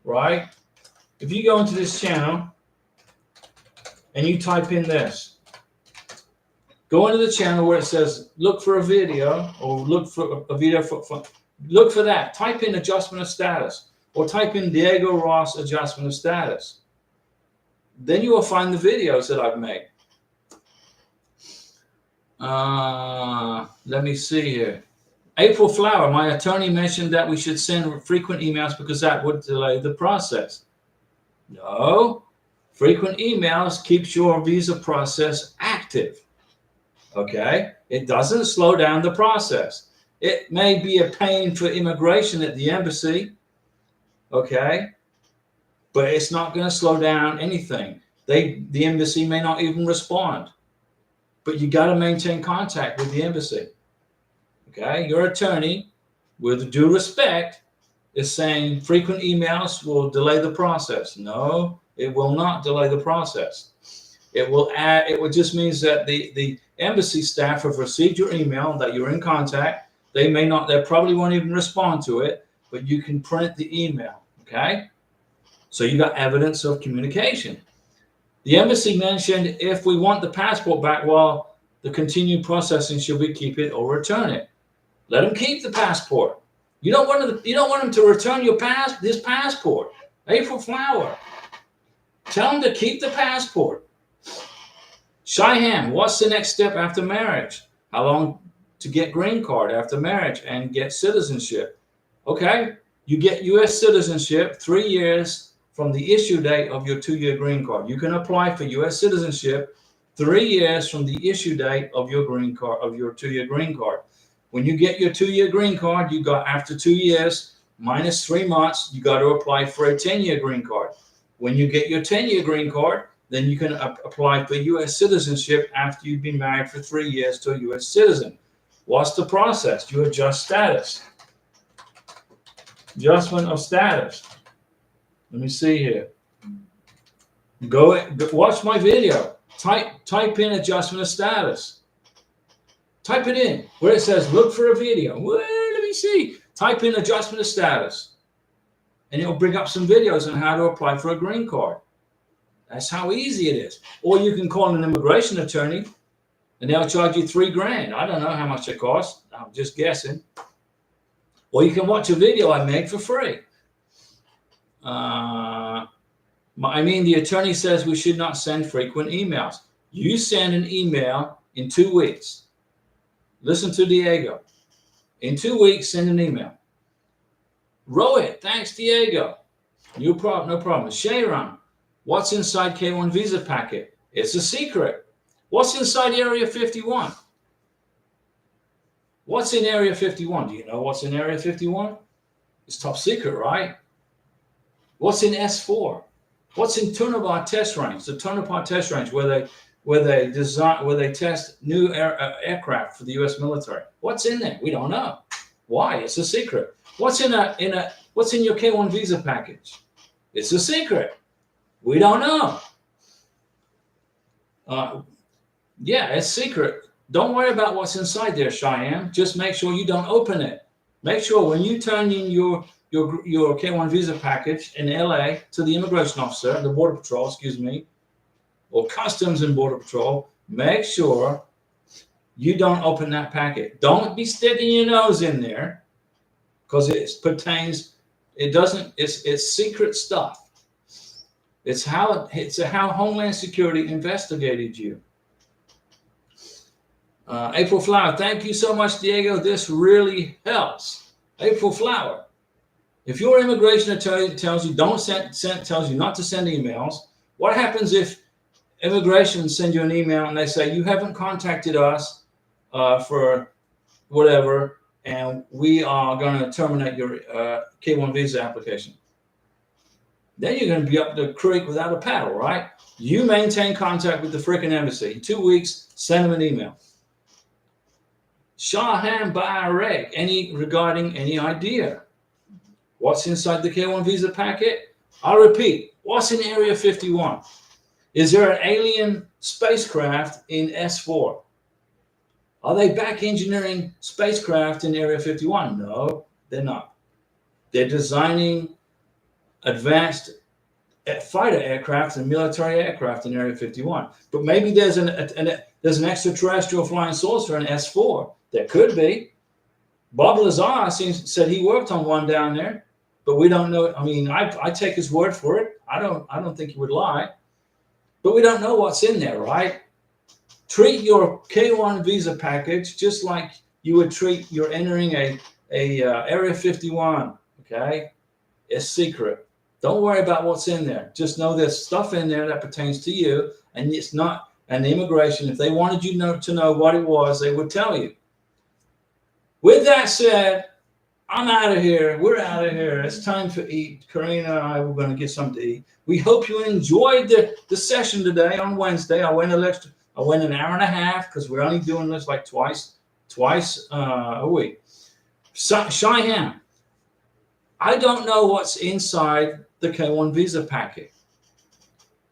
right? If you go into this channel and you type in this, go into the channel where it says look for a video, or look for a video look for that. Type in adjustment of status, or type in Diego Ross adjustment of status. Then you will find the videos that I've made. Let me see here. April Flower, my attorney mentioned that we should send frequent emails because that would delay the process. No, frequent emails keeps your visa process active. Okay, it doesn't slow down the process. It may be a pain for immigration at the embassy, okay, but it's not going to slow down anything. The embassy may not even respond, but you got to maintain contact with the embassy. Okay, your attorney, with due respect, is saying frequent emails will delay the process. No, it will not delay the process. It will add. It just means that the embassy staff have received your email, that you're in contact. They probably won't even respond to it, but you can print the email. Okay, so you got evidence of communication. The embassy mentioned if we want the passport back, well, the continued processing, should we keep it or return it? Let them keep the passport. You don't want them to return this passport. April Flower, tell them to keep the passport. Cheyenne, what's the next step after marriage? How long to get green card after marriage and get citizenship? Okay, you get U.S. citizenship 3 years from the issue date of your 2-year green card. You can apply for U.S. citizenship 3 years from the issue date of your green card, of your 2-year green card. When you get your 2-year green card, you got, after 2 years minus 3 months, you got to apply for a 10-year green card. When you get your 10-year green card, then you can apply for U.S. citizenship after you've been married for 3 years to a U.S. citizen. What's the process? You adjust status. Adjustment of status. Let me see here. Go watch my video. Type in adjustment of status. Type it in where it says look for a video. Well, let me see. Type in adjustment of status, and it'll bring up some videos on how to apply for a green card. That's how easy it is. Or you can call an immigration attorney, and they'll charge you $3,000. I don't know how much it costs. I'm just guessing. Or you can watch a video I made for free. The attorney says we should not send frequent emails. You send an email in 2 weeks. Listen to Diego. In 2 weeks, send an email. Rohit, thanks, Diego. No problem. Shayron, what's inside K1 visa packet? It's a secret. What's inside Area 51? What's in Area 51? Do you know what's in Area 51? It's top secret, right? What's in S4? What's in Tonopah test range? The Tonopah test range where they test new aircraft for the U.S. military. What's in there? We don't know. Why? It's a secret. What's in your K1 visa package? It's a secret. We don't know. Yeah, it's secret. Don't worry about what's inside there, Cheyenne. Just make sure you don't open it. Make sure when you turn in your K1 visa package in LA to the immigration officer, the border patrol, excuse me, or customs and border patrol, make sure you don't open that packet. Don't be sticking your nose in there because it's secret stuff. It's how Homeland Security investigated you. April Flower, thank you so much, Diego. This really helps. April Flower, if your immigration attorney tells you tells you not to send emails, what happens if immigration send you an email and they say you haven't contacted us for whatever, and we are going to terminate your K1 visa application? Then you're going to be up the creek without a paddle, right? You maintain contact with the freaking embassy. In 2 weeks, send them an email. Shahan Baarek, regarding any idea? What's inside the K1 visa packet? I'll repeat, what's in Area 51? Is there an alien spacecraft in S4? Are they back engineering spacecraft in Area 51? No, they're not. They're designing advanced fighter aircraft and military aircraft in Area 51. But maybe there's an extraterrestrial flying saucer in S4. There could be. Bob Lazar said he worked on one down there, but we don't know. I mean, I take his word for it. I don't think he would lie. But we don't know what's in there, right? Treat your K1 visa package just like you would treat you're entering a Area 51. Okay, it's secret. Don't worry about what's in there. Just know there's stuff in there that pertains to you, and it's not. And the immigration, if they wanted you to know what it was, they would tell you. With that said, I'm out of here. We're out of here. It's time to eat. Karina and I were going to get something to eat. We hope you enjoyed the session today on Wednesday. I went an hour and a half because we're only doing this like twice a week. Cheyenne, I don't know what's inside the K1 visa packet.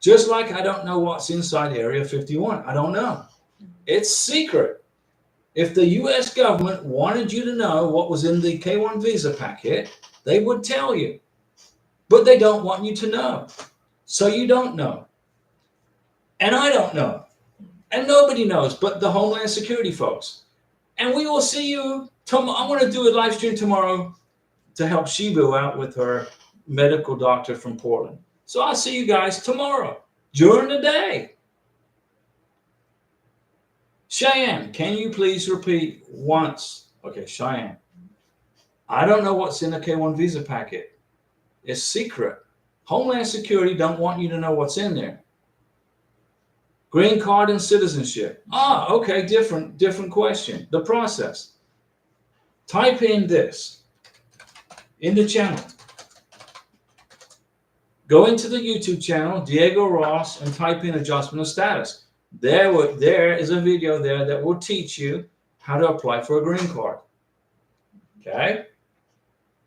Just like I don't know what's inside Area 51. I don't know. It's secret. If the U.S. government wanted you to know what was in the K1 visa packet, they would tell you. But they don't want you to know. So you don't know. And I don't know. And nobody knows but the Homeland Security folks. And we will see you tomorrow. I'm going to do a live stream tomorrow to help Shibu out with her medical doctor from Portland. So I'll see you guys tomorrow during the day. Cheyenne, can you please repeat once? Okay, Cheyenne. I don't know what's in the K1 visa packet. It's secret. Homeland Security don't want you to know what's in there. Green card and citizenship. Okay, different question. The process. Type in this in the channel. Go into the YouTube channel, Diego Ross, and type in adjustment of status. There is a video there that will teach you how to apply for a green card. Okay?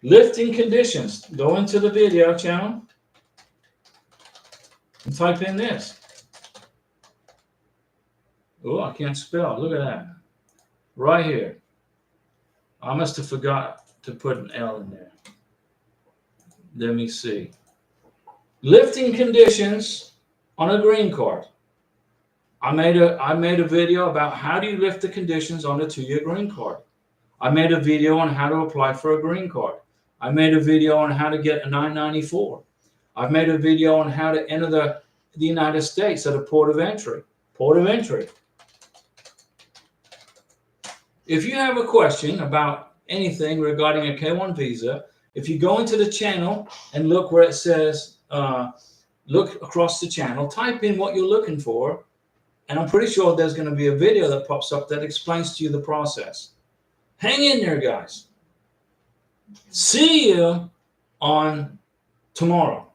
Lifting conditions. Go into the video channel and type in this. Oh, I can't spell. Look at that. Right here. I must have forgot to put an L in there. Let me see. Lifting conditions on a green card. I made a video about how do you lift the conditions on a 2-year green card. I made a video on how to apply for a green card. I made a video on how to get a 994. I've made a video on how to enter the United States at a port of entry. Port of entry. If you have a question about anything regarding a K1 visa, if you go into the channel and look where it says, look across the channel, type in what you're looking for, and I'm pretty sure there's going to be a video that pops up that explains to you the process. Hang in there, guys. See you on tomorrow.